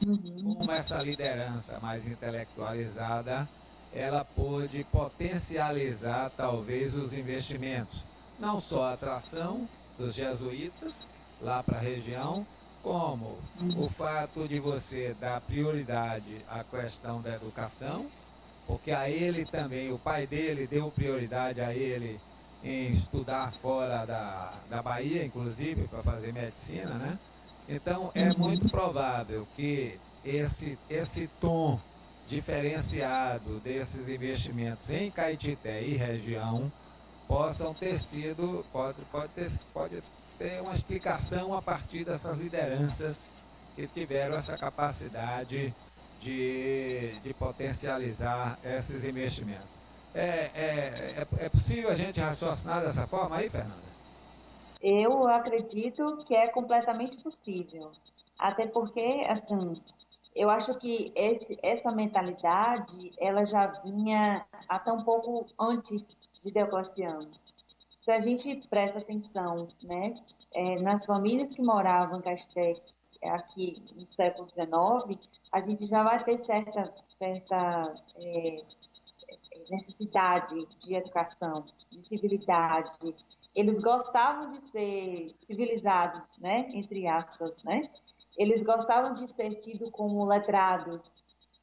como essa liderança mais intelectualizada, ela pôde potencializar talvez os investimentos, não só a atração dos jesuítas lá para a região, como o fato de você dar prioridade à questão da educação, porque a ele também, o pai dele deu prioridade a ele em estudar fora da Bahia, inclusive, para fazer medicina, né? Então, é muito provável que esse tom diferenciado desses investimentos em Caetité e região possam ter sido, pode ter uma explicação a partir dessas lideranças que tiveram essa capacidade de potencializar esses investimentos. É possível a gente raciocinar dessa forma aí, Fernanda? Eu acredito que é completamente possível. Até porque, assim, eu acho que essa mentalidade, ela já vinha até um pouco antes de Diocleciano. Se a gente presta atenção, né, nas famílias que moravam em Caetité aqui no século XIX, a gente já vai ter certa necessidade de educação, de civilidade. Eles gostavam de ser civilizados, né, entre aspas, né? Eles gostavam de ser tidos como letrados.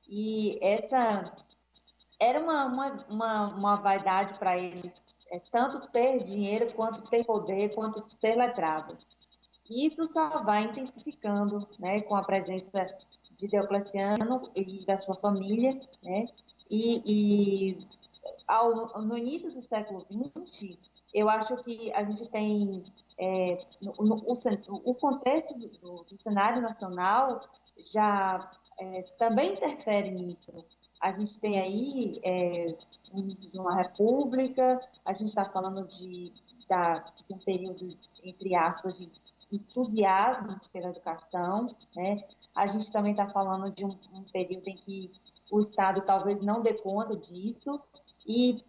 E essa era uma vaidade para eles, tanto ter dinheiro, quanto ter poder, quanto ser letrado. E isso só vai intensificando, né, com a presença de Diocleciano e da sua família, né? E no início do século XX, eu acho que a gente tem o contexto do cenário nacional já também interfere nisso. A gente tem aí o início de uma república, a gente está falando de um período, entre aspas, de entusiasmo pela educação, né? A gente também está falando de um período em que o Estado talvez não dê conta disso, e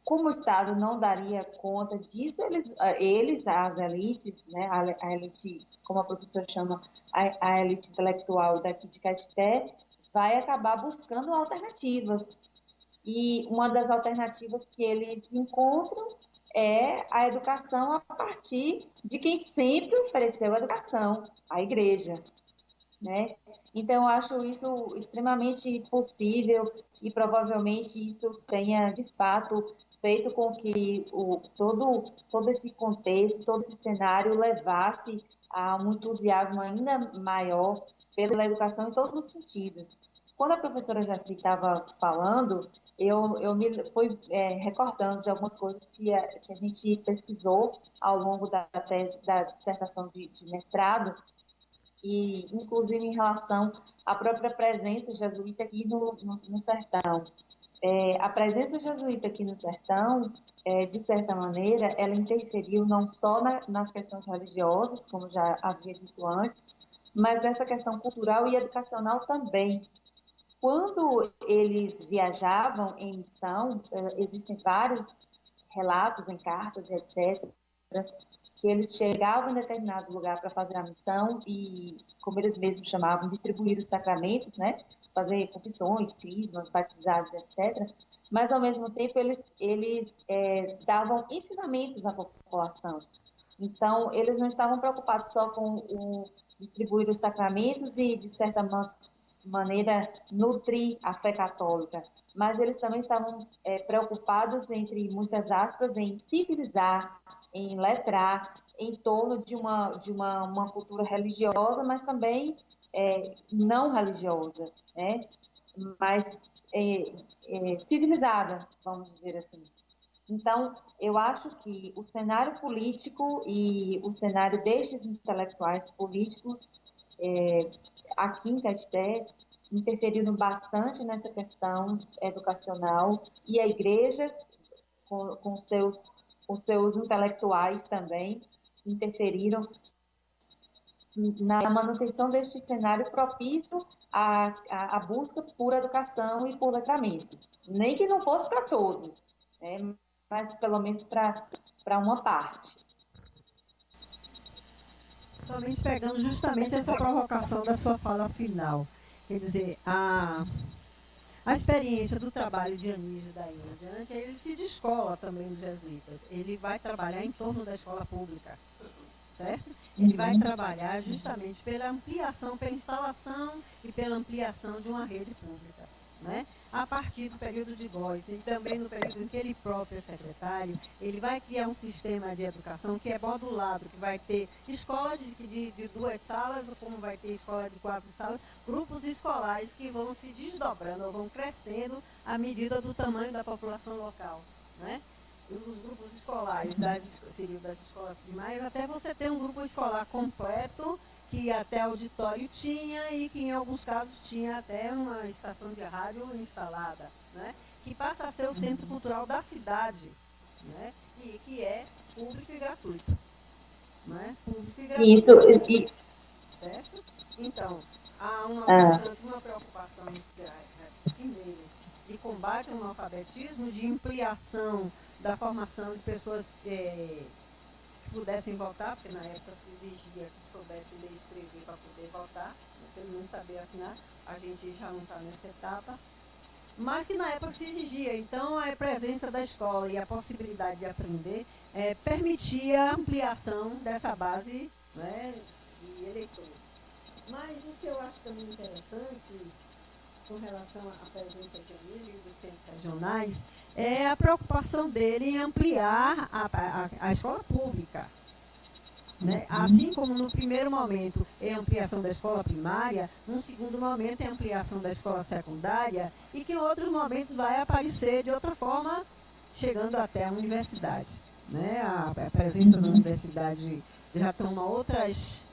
como o Estado não daria conta disso, as elites, né, a elite, como a professora chama, a elite intelectual daqui de Caeté, vai acabar buscando alternativas. E uma das alternativas que eles encontram é a educação a partir de quem sempre ofereceu a educação, a igreja, né? Então, eu acho isso extremamente possível e provavelmente isso tenha, de fato, feito com que todo esse contexto, todo esse cenário levasse a um entusiasmo ainda maior pela educação em todos os sentidos. Quando a professora Jaci estava falando, eu me fui recordando de algumas coisas que a gente pesquisou ao longo da tese, da dissertação de mestrado, e inclusive em relação à própria presença jesuíta aqui no sertão. A presença jesuíta aqui no sertão, de certa maneira, ela interferiu não só nas questões religiosas, como já havia dito antes, mas nessa questão cultural e educacional também. Quando eles viajavam em missão, existem vários relatos em cartas e etc., que eles chegavam em determinado lugar para fazer a missão e, como eles mesmos chamavam, distribuir os sacramentos, né? Fazer confissões, crismas, batizados, etc. Mas, ao mesmo tempo, eles davam ensinamentos à população. Então, eles não estavam preocupados só com distribuir os sacramentos e, de certa maneira, nutrir a fé católica, mas eles também estavam preocupados, entre muitas aspas, em civilizar, em letrar, em torno de uma cultura religiosa, mas também não religiosa, né? Mas civilizada, vamos dizer assim. Então, eu acho que o cenário político e o cenário destes intelectuais políticos aqui em Caeté interferiram bastante nessa questão educacional, e a igreja, com seus intelectuais também, interferiram na manutenção deste cenário propício à busca por educação e por letramento. Nem que não fosse para todos, né? Mas pelo menos para uma parte. Somente pegando justamente essa provocação da sua fala final. Quer dizer, a experiência do trabalho de Anísio daí em diante, ele se descola também dos jesuítas. Ele vai trabalhar em torno da escola pública, certo? Ele vai trabalhar justamente pela ampliação, pela instalação e pela ampliação de uma rede pública, né? A partir do período de Góes e também no período em que ele próprio é secretário, ele vai criar um sistema de educação que é modulado, que vai ter escolas de 2 salas, como vai ter escola de 4 salas, grupos escolares que vão se desdobrando ou vão crescendo à medida do tamanho da população local, né? E os grupos escolares seriam das escolas primárias, até você ter um grupo escolar completo, que até auditório tinha e que em alguns casos tinha até uma estação de rádio instalada, né? Que passa a ser o centro cultural da cidade, né? E que é público e gratuito, né? Público e gratuito. Isso, certo? Então, há uma preocupação primeiro de combate ao analfabetismo, de ampliação da formação de pessoas que pudessem votar, porque na época se exigia que soubesse ler e escrever para poder votar, pelo menos saber assinar, a gente já não está nessa etapa, mas que na época se exigia. Então, a presença da escola e a possibilidade de aprender permitia a ampliação dessa base, né, de eleitores. Mas o que eu acho também interessante com relação à presença de Anísio e dos centros regionais é a preocupação dele em ampliar a escola pública. né? Assim como no primeiro momento é ampliação da escola primária, num segundo momento é ampliação da escola secundária e que em outros momentos vai aparecer de outra forma, chegando até a universidade, né? A presença da universidade já toma outras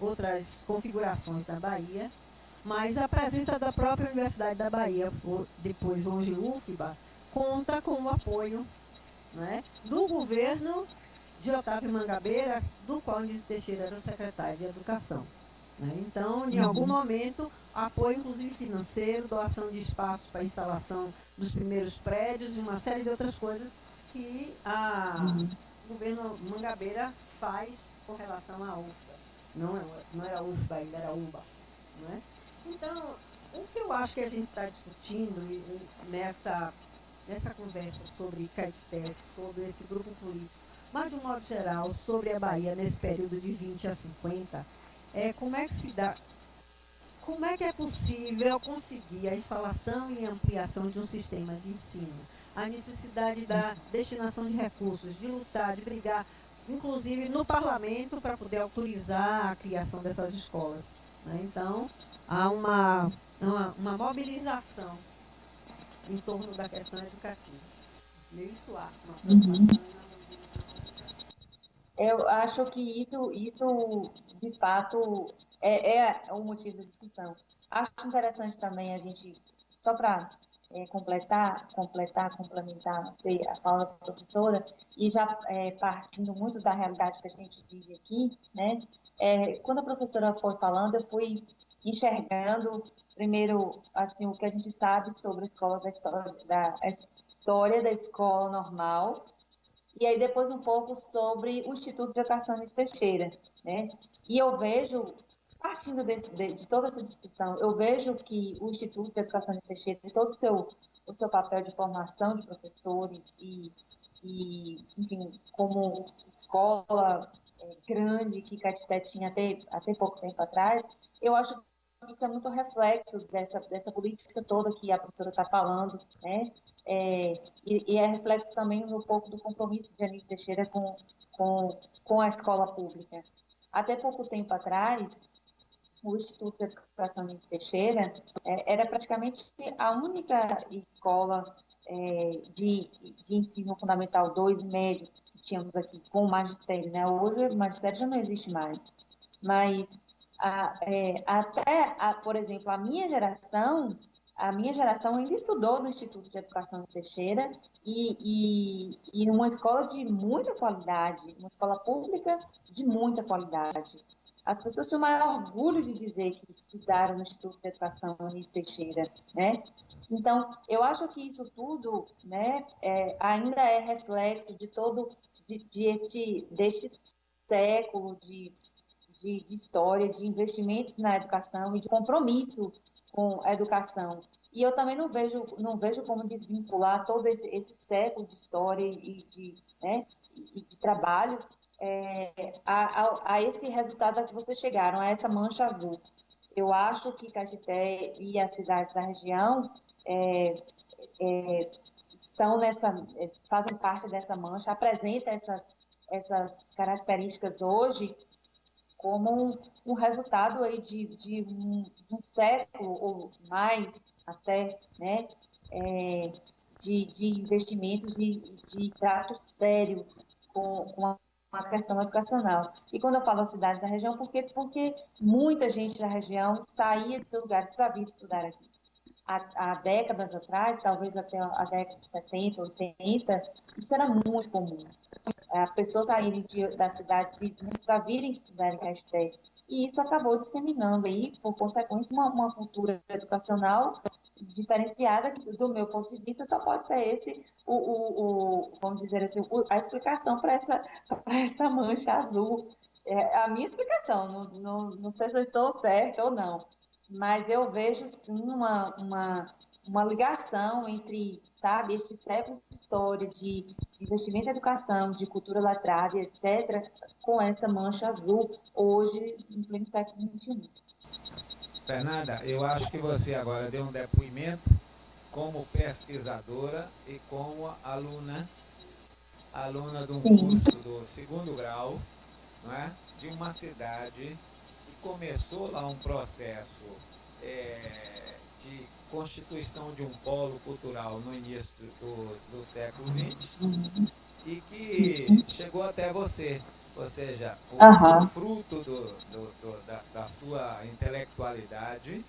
configurações da Bahia, mas a presença da própria Universidade da Bahia, depois hoje UFBA, conta com o apoio, né, do governo de Otávio Mangabeira, do qual Anísio Teixeira era o secretário de Educação. Né? Então, em algum momento, apoio inclusive financeiro, doação de espaços para instalação dos primeiros prédios e uma série de outras coisas que o governo Mangabeira faz com relação à UFBA. Não era UFBA ainda, era UBA. Né? Então, o que eu acho que a gente está discutindo nessa conversa sobre Caeté, sobre esse grupo político, mas de um modo geral, sobre a Bahia nesse período de 20 a 50, como é que se dá, como é que é possível conseguir a instalação e ampliação de um sistema de ensino, a necessidade da destinação de recursos, de lutar, de brigar, inclusive no parlamento, para poder autorizar a criação dessas escolas. Né? Então, há uma mobilização em torno da questão educativa. Isso há uma preocupação. Eu acho que isso de fato, é um motivo de discussão. Acho interessante também a gente, só para complementar, não sei, a fala da professora, e já partindo muito da realidade que a gente vive aqui, né? Quando a professora foi falando, eu fui enxergando, primeiro, assim, o que a gente sabe sobre a história da escola normal, e aí depois um pouco sobre o Instituto de Educação Luiz Teixeira, né? E eu vejo, partindo de toda essa discussão, eu vejo que o Instituto de Educação Luiz Teixeira tem todo o seu papel de formação de professores enfim, como escola grande que Caeté tinha até pouco tempo atrás, eu acho que isso é muito reflexo dessa política toda que a professora está falando, né? E é reflexo também um pouco do compromisso de Anísio Teixeira com a escola pública. Até pouco tempo atrás, o Instituto de Educação Anísio Teixeira era praticamente a única escola de ensino fundamental 2 e médio que tínhamos aqui com o magistério, né? Hoje o magistério já não existe mais, mas por exemplo, a minha geração ainda estudou no Instituto de Educação de Teixeira e numa escola de muita qualidade, uma escola pública de muita qualidade. As pessoas tinham o maior orgulho de dizer que estudaram no Instituto de Educação Anísio Teixeira, né? Então, eu acho que isso tudo, né, ainda é reflexo de todo deste século de história, de investimentos na educação e de compromisso com a educação. E eu também não vejo como desvincular todo esse século de história né, e de trabalho a esse resultado a que vocês chegaram, a essa mancha azul. Eu acho que Caeté e as cidades da região estão fazem parte dessa mancha, apresentam essas características hoje como um resultado aí de um século ou mais até, né, de investimentos de trato sério com a questão educacional. E quando eu falo a cidade da região, porque muita gente da região saía de seus lugares para vir estudar aqui. Há décadas atrás, talvez até a década de 70, 80, isso era muito comum. As pessoas saírem das cidades vizinhas para virem estudar em Caeté. E isso acabou disseminando aí, por consequência, uma cultura educacional diferenciada, que, do meu ponto de vista, só pode ser esse, vamos dizer assim, a explicação para essa mancha azul. A minha explicação, não sei se eu estou certa ou não, mas eu vejo sim uma ligação entre, sabe, este século de história, de investimento em educação, de cultura letrada, etc., com essa mancha azul, hoje, em pleno século XXI. Fernanda, eu acho que você agora deu um depoimento como pesquisadora e como aluna de um curso do segundo grau, não é, de uma cidade que começou lá um processo de constituição de um polo cultural no início do século XX e Isso. que chegou até você. Ou seja, o Aham. fruto da sua intelectualidade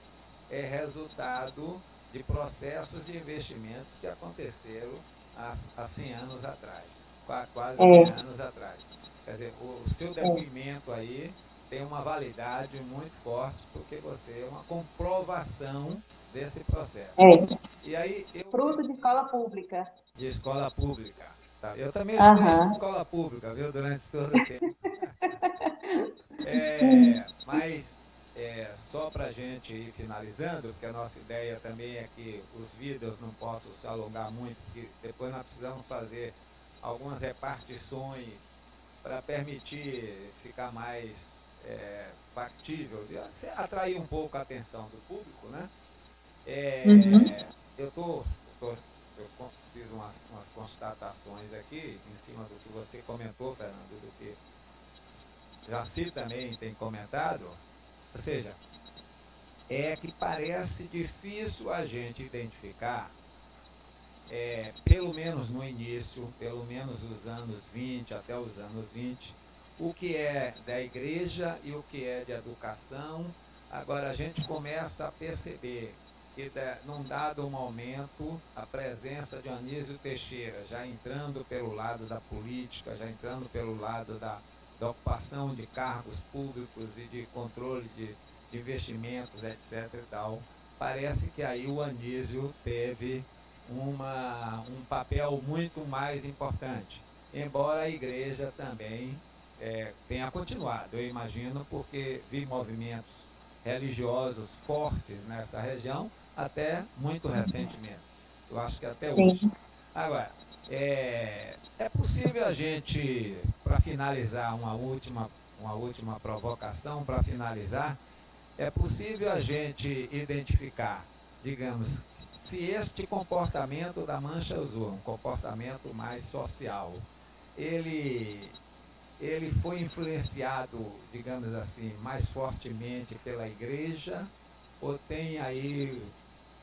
é resultado de processos de investimentos que aconteceram há 100 anos atrás, quase 100 É, anos atrás. Quer dizer, o seu é, depoimento aí tem uma validade muito forte, porque você é uma comprovação desse processo. é. E aí, Fruto de escola pública. de escola pública, tá? Eu também estudei em Aham. escola pública, viu, durante todo o tempo. Mas só para a gente ir finalizando, porque a nossa ideia também é que os vídeos não possam se alongar muito, porque depois nós precisamos fazer algumas repartições para permitir ficar mais factível, atrair um pouco a atenção do público, né? Uhum. Eu fiz umas constatações aqui em cima do que você comentou, Fernando, do que Jaci também tem comentado, ou seja, é que parece difícil a gente identificar, pelo menos no início, pelo menos os anos 20 até os anos 20, o que é da igreja e o que é de educação. Agora a gente começa a perceber que num dado momento a presença de Anísio Teixeira, já entrando pelo lado da política, já entrando pelo lado da ocupação de cargos públicos e de controle de investimentos, etc. e tal, parece que aí o Anísio teve um papel muito mais importante, embora a igreja também tenha continuado, eu imagino, porque vi movimentos religiosos fortes nessa região até muito recentemente. Eu acho que até hoje. Sim. Agora, é possível a gente, para finalizar, uma última provocação para finalizar, é possível a gente identificar, digamos, se este comportamento da Mancha Azul, um comportamento mais social, ele, ele foi influenciado, digamos assim, mais fortemente pela igreja, ou tem aí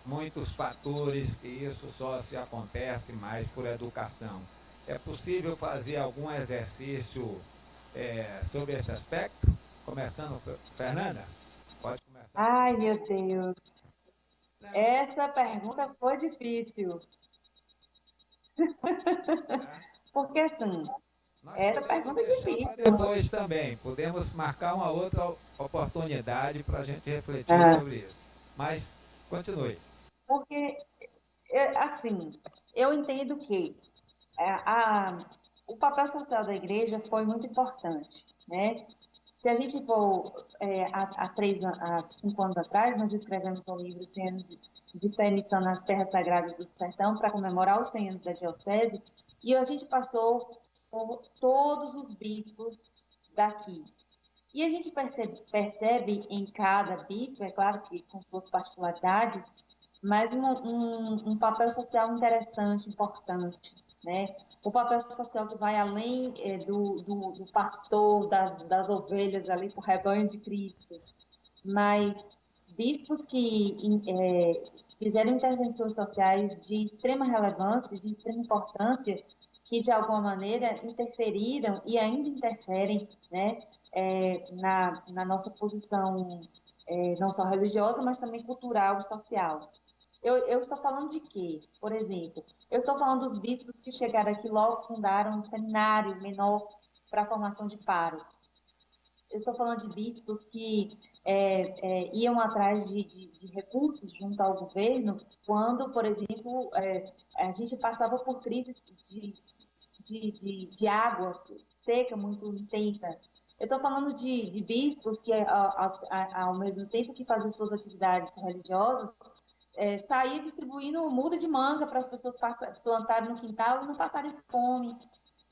muitos fatores que isso só se acontece mais por educação? É possível fazer algum exercício sobre esse aspecto? Começando, Fernanda? Pode começar por Ai, você. meu Deus. Não, Essa pergunta foi difícil. tá? Porque, assim, Nós essa podemos pergunta é deixar para difícil. depois também. Podemos marcar uma outra oportunidade para a gente refletir Ah, sobre isso. Mas continue. porque, assim, eu entendo que é, o papel social da igreja foi muito importante, né? Se a gente for há 5 anos atrás, nós escrevemos no livro 100 anos de fé e missão nas terras sagradas do sertão para comemorar os 100 anos da diocese, e a gente passou por todos os bispos daqui. E a gente percebe em cada bispo, é claro que com suas particularidades, mas um papel social interessante, importante, né? O papel social que vai além do pastor, das ovelhas ali, para o rebanho de Cristo, mas bispos que fizeram intervenções sociais de extrema relevância, de extrema importância, que de alguma maneira interferiram e ainda interferem, né, na nossa posição, não só religiosa, mas também cultural e social. Eu estou falando de quê? Por exemplo, eu estou falando dos bispos que chegaram aqui logo fundaram um seminário menor para a formação de párocos. Eu estou falando de bispos que iam atrás de recursos junto ao governo quando, por exemplo, a gente passava por crises de água seca muito intensa. Eu estou falando de bispos que, ao mesmo tempo que faziam suas atividades religiosas, saía distribuindo muda de manga para as pessoas plantarem no quintal e não passarem fome.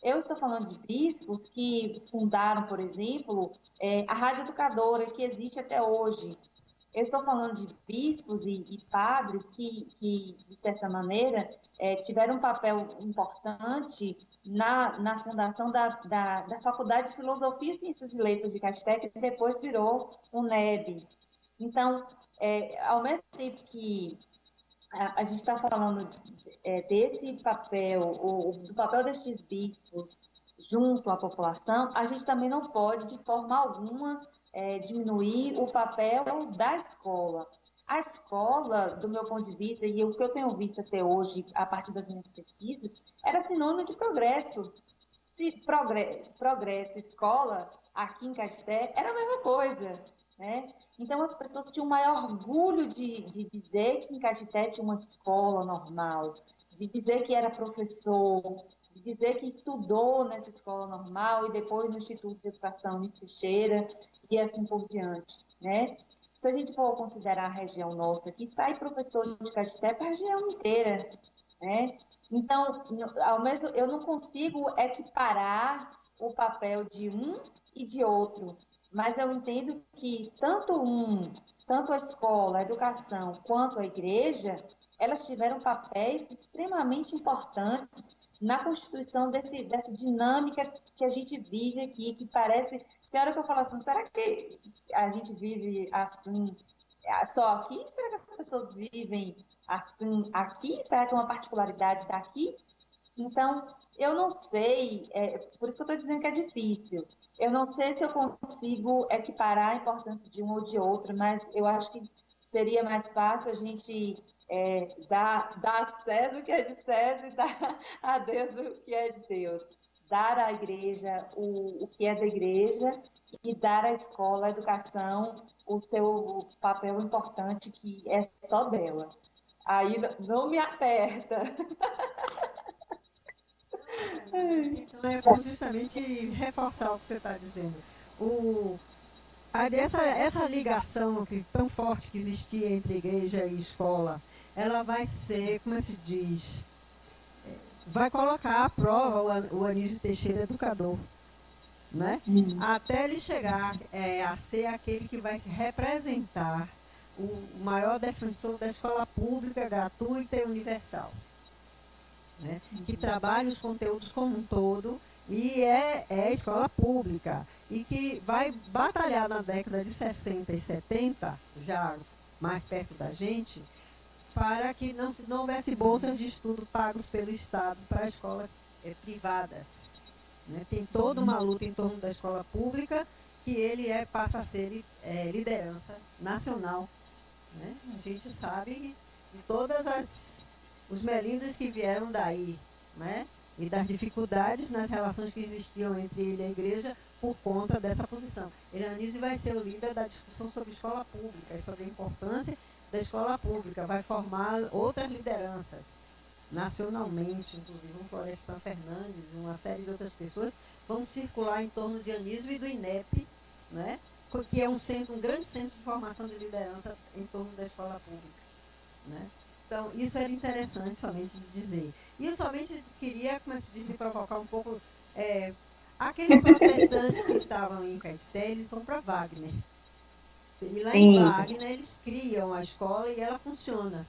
Eu estou falando de bispos que fundaram, por exemplo, a Rádio Educadora, que existe até hoje. Eu estou falando de bispos e padres que, de certa maneira, tiveram um papel importante na fundação da Faculdade de Filosofia, Ciências e Letras de Caeté, que depois virou o NEB. Então, ao mesmo tempo que a gente está falando desse papel, do papel destes bispos junto à população, a gente também não pode, de forma alguma, diminuir o papel da escola. A escola, do meu ponto de vista, e o que eu tenho visto até hoje, a partir das minhas pesquisas, era sinônimo de progresso. Se progresso, escola, aqui em Caeté, era a mesma coisa, né? Então, as pessoas tinham o maior orgulho de dizer que em Caeté tinha uma escola normal, de dizer que era professor, de dizer que estudou nessa escola normal e depois no Instituto de Educação Luiz Teixeira e assim por diante, né? Se a gente for considerar a região nossa aqui, sai professor de Caeté para a região inteira, né? Então, eu não consigo equiparar o papel de um e de outro, mas eu entendo que tanto a escola, a educação, quanto a igreja, elas tiveram papéis extremamente importantes na constituição dessa dinâmica que a gente vive aqui, que parece, tem hora que eu falo assim, será que a gente vive assim só aqui? Será que as pessoas vivem assim aqui? Será que é uma particularidade daqui? Então, eu não sei, por isso que eu estou dizendo que é difícil. Eu não sei se eu consigo equiparar a importância de um ou de outro, mas eu acho que seria mais fácil a gente dar a César o que é de César e dar a Deus o que é de Deus. Dar à igreja o que é da igreja e dar à escola, à educação, o seu papel importante que é só dela. Aí não me aperta. A intenção é justamente reforçar o que você está dizendo. Essa ligação tão forte que existia entre igreja e escola, ela vai ser, como se diz, vai colocar à prova o Anísio Teixeira educador, né? Até ele chegar a ser aquele que vai representar o maior defensor da escola pública, gratuita e universal, né? Que trabalha os conteúdos como um todo e é escola pública e que vai batalhar na década de 60 e 70, já mais perto da gente, para que não houvesse bolsas de estudo pagos pelo Estado para escolas privadas, né? Tem toda uma luta em torno da escola pública que ele passa a ser liderança nacional, né? A gente sabe de todas os melindres que vieram daí, né? E das dificuldades nas relações que existiam entre ele e a igreja por conta dessa posição. Anísio vai ser o líder da discussão sobre escola pública e sobre a importância da escola pública, vai formar outras lideranças nacionalmente, inclusive o Florestan Fernandes, uma série de outras pessoas vão circular em torno de Anísio e do INEP, né? Que é um grande centro de formação de liderança em torno da escola pública, né? Então, isso era interessante somente de dizer. E eu somente queria, como se diz, me provocar um pouco, aqueles protestantes que estavam em Caeté, eles vão para Wagner. E lá em Wagner, eles criam a escola e ela funciona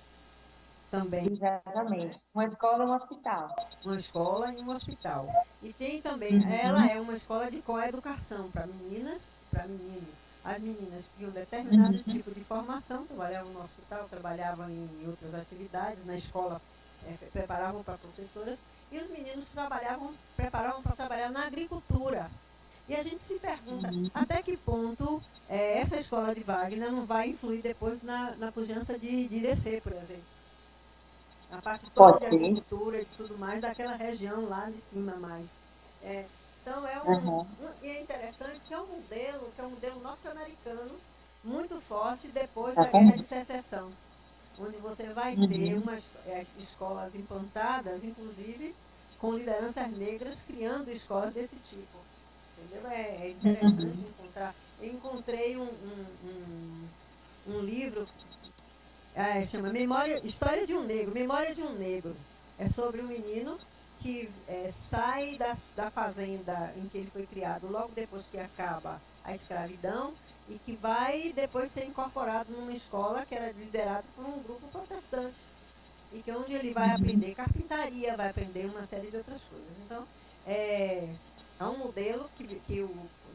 também. Exatamente. Uma escola e um hospital. Uma escola e um hospital. E tem também, ela é uma escola de coeducação para meninas e para meninos. As meninas tinham determinado tipo de formação, trabalhavam no hospital, trabalhavam em outras atividades, na escola preparavam para professoras, e os meninos preparavam para trabalhar na agricultura. E a gente se pergunta até que ponto essa escola de Wagner não vai influir depois na pujança de Irecê, por exemplo. A parte toda de agricultura e tudo mais daquela região lá de cima mais. Então e é interessante que é um modelo norte-americano muito forte depois da Guerra de Secessão, onde você vai ter umas escolas implantadas, inclusive com lideranças negras criando escolas desse tipo. Entendeu? É interessante encontrar. Eu encontrei um livro, chama História de um Negro, Memória de um Negro. É sobre um menino que sai da fazenda em que ele foi criado logo depois que acaba a escravidão e que vai depois ser incorporado numa escola que era liderada por um grupo protestante, e que é onde ele vai aprender carpintaria, vai aprender uma série de outras coisas. Então, é um modelo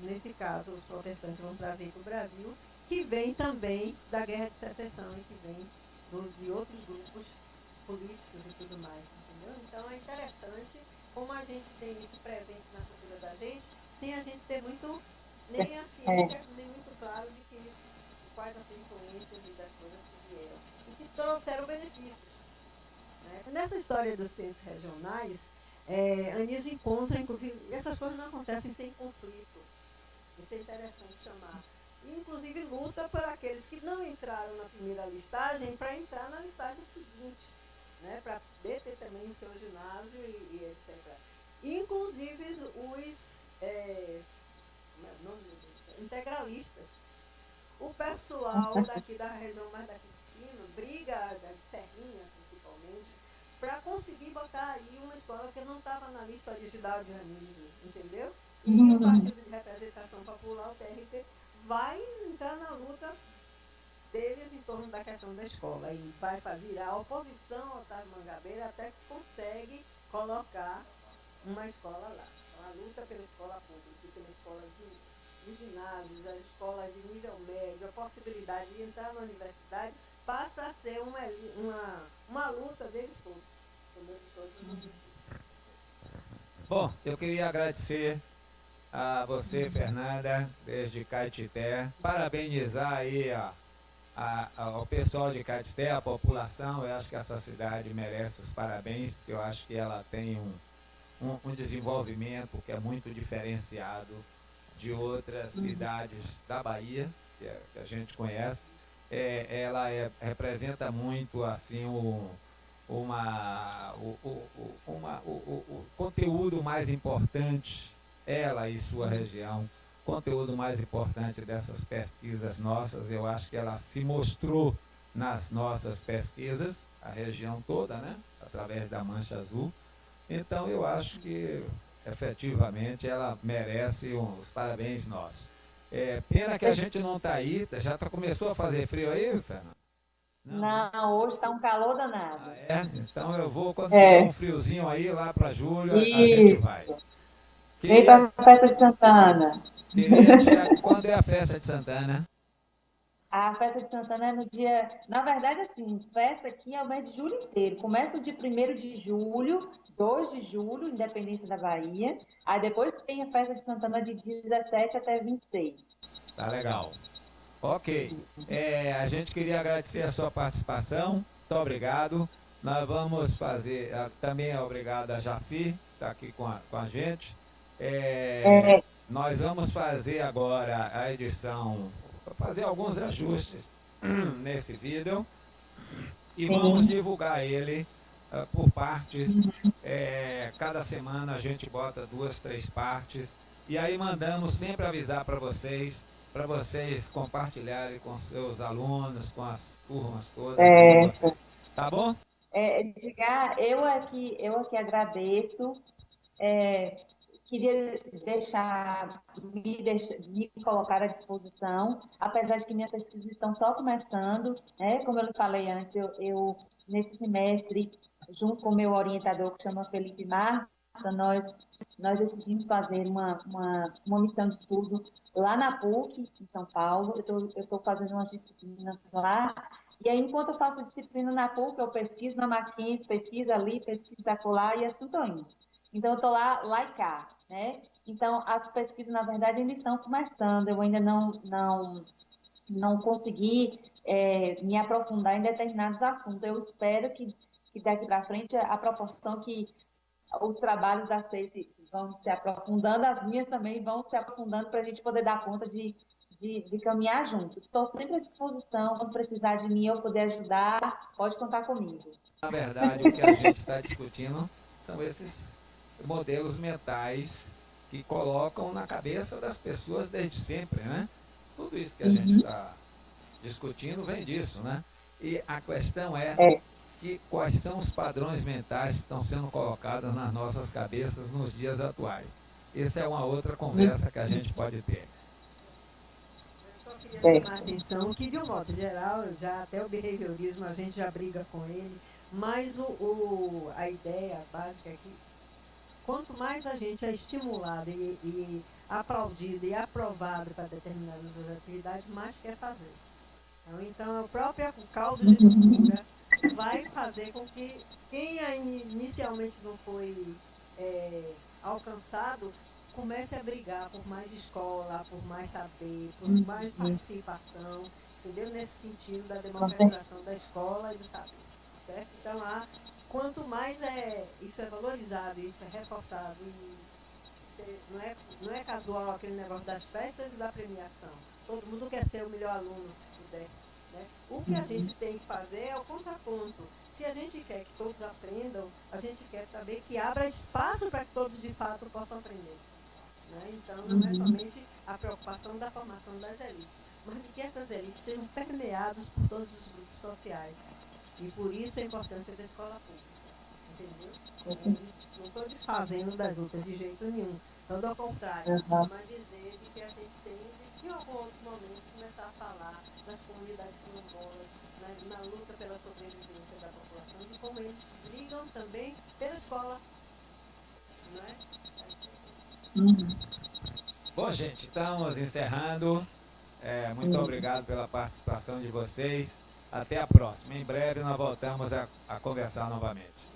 nesse caso, os protestantes vão trazer para o Brasil, que vem também da Guerra de Secessão e que vem de outros grupos políticos e tudo mais, entendeu? Então, é interessante como a gente tem isso presente na cultura da gente, sem a gente ter muito, nem a ciência, nem muito claro de quais as influências e das coisas que vieram e que trouxeram benefícios. Né? Nessa história dos centros regionais, Anísio encontra, inclusive, essas coisas não acontecem sem conflito. Isso é interessante chamar. E, inclusive, luta por aqueles que não entraram na primeira listagem para entrar na listagem seguinte, né? Para poder ter também o seu ginásio e etc. Inclusive os integralistas. O pessoal daqui da região mais daqui de cima, briga de Serrinha, principalmente, para conseguir botar aí uma escola que não estava na lista original de Anísio, entendeu? E o Partido de Representação Popular, o PRP, vai entrar na luta deles em torno da questão da escola e vai virar a oposição ao Otávio Mangabeira até que consegue colocar uma escola lá. Então, a luta pela escola pública, pela escola de ginásios, as escolas de nível médio, a possibilidade de entrar na universidade, passa a ser uma luta deles todos. Bom, eu queria agradecer a você, Fernanda, desde Caetité, parabenizar aí ao pessoal de Caetité, a população. Eu acho que essa cidade merece os parabéns, porque eu acho que ela tem um desenvolvimento que é muito diferenciado de outras cidades da Bahia, que a gente conhece. Ela representa muito assim o conteúdo mais importante, ela e sua região, conteúdo mais importante dessas pesquisas nossas. Eu acho que ela se mostrou nas nossas pesquisas, a região toda, né? Através da Mancha Azul. Então, eu acho que, efetivamente, ela merece os parabéns nossos. Pena que a gente não está aí, começou a fazer frio aí, Fernando? Não, hoje está um calor danado. Então eu vou, quando tiver um friozinho aí, lá para julho, a gente vai. Vem para a festa de Santana. Quando é a festa de Santana? A festa de Santana é no dia... Na verdade, assim, festa aqui é o mês de julho inteiro. Começa o dia 1º de julho, 2 de julho, Independência da Bahia. Aí depois tem a festa de Santana de 17 até 26. Tá legal. Ok. A gente queria agradecer a sua participação. Muito obrigado. Nós vamos fazer... Também obrigado a Jaci, que está aqui com a gente. Nós vamos fazer agora a edição... fazer alguns ajustes nesse vídeo e vamos divulgar ele por partes. Cada semana a gente bota 2, 3 partes e aí mandamos sempre avisar para vocês compartilharem com seus alunos, com as turmas todas. Tá bom? Edgar, eu aqui agradeço. Queria me colocar à disposição, apesar de que minhas pesquisas estão só começando, né? Como eu lhe falei antes, eu nesse semestre, junto com o meu orientador, que chama Felipe Marta, nós decidimos fazer uma missão de estudo lá na PUC, em São Paulo. Eu estou fazendo umas disciplinas lá, e aí, enquanto eu faço disciplina na PUC, eu pesquiso na Mackenzie, pesquiso ali, pesquiso acolá, e assim estou indo. Então, eu estou lá e cá, né? Então, as pesquisas, na verdade, ainda estão começando. Eu ainda não consegui me aprofundar em determinados assuntos. Eu espero que daqui para frente, a proporção que os trabalhos das seis vão se aprofundando, as minhas também vão se aprofundando para a gente poder dar conta de caminhar junto. Estou sempre à disposição, quando precisar de mim, eu poder ajudar, pode contar comigo. Na verdade, o que a gente está discutindo são esses modelos mentais que colocam na cabeça das pessoas desde sempre, né? Tudo isso que a gente está discutindo vem disso, né? E a questão é quais são os padrões mentais que estão sendo colocados nas nossas cabeças nos dias atuais. Essa é uma outra conversa que a gente pode ter. Eu só queria chamar a atenção que, de um modo geral, já até o behaviorismo a gente já briga com ele, mas a ideia básica é que quanto mais a gente é estimulado e aplaudido e aprovado para determinadas atividades, mais quer fazer. Então, o próprio caldo de cultura vai fazer com que quem inicialmente não foi alcançado comece a brigar por mais escola, por mais saber, por mais participação, entendeu? Nesse sentido da democratização da escola e do saber, certo? Então, quanto mais isso é valorizado, isso é reforçado, não é casual aquele negócio das festas e da premiação. Todo mundo quer ser o melhor aluno, se puder. Né? O que a gente tem que fazer é o contraponto. Se a gente quer que todos aprendam, a gente quer saber que abra espaço para que todos de fato possam aprender. Né? Então, não é somente a preocupação da formação das elites, mas de que essas elites sejam permeadas por todos os grupos sociais. E por isso a importância da escola pública. Entendeu? Não estou desfazendo das outras de jeito nenhum. Todo ao contrário, mas dizer de que a gente tem de em algum outro momento começar a falar das comunidades quilombolas, na luta pela sobrevivência da população, de como eles brigam também pela escola. Não é? Bom, gente, estamos encerrando. Muito obrigado pela participação de vocês. Até a próxima. Em breve nós voltamos a conversar novamente.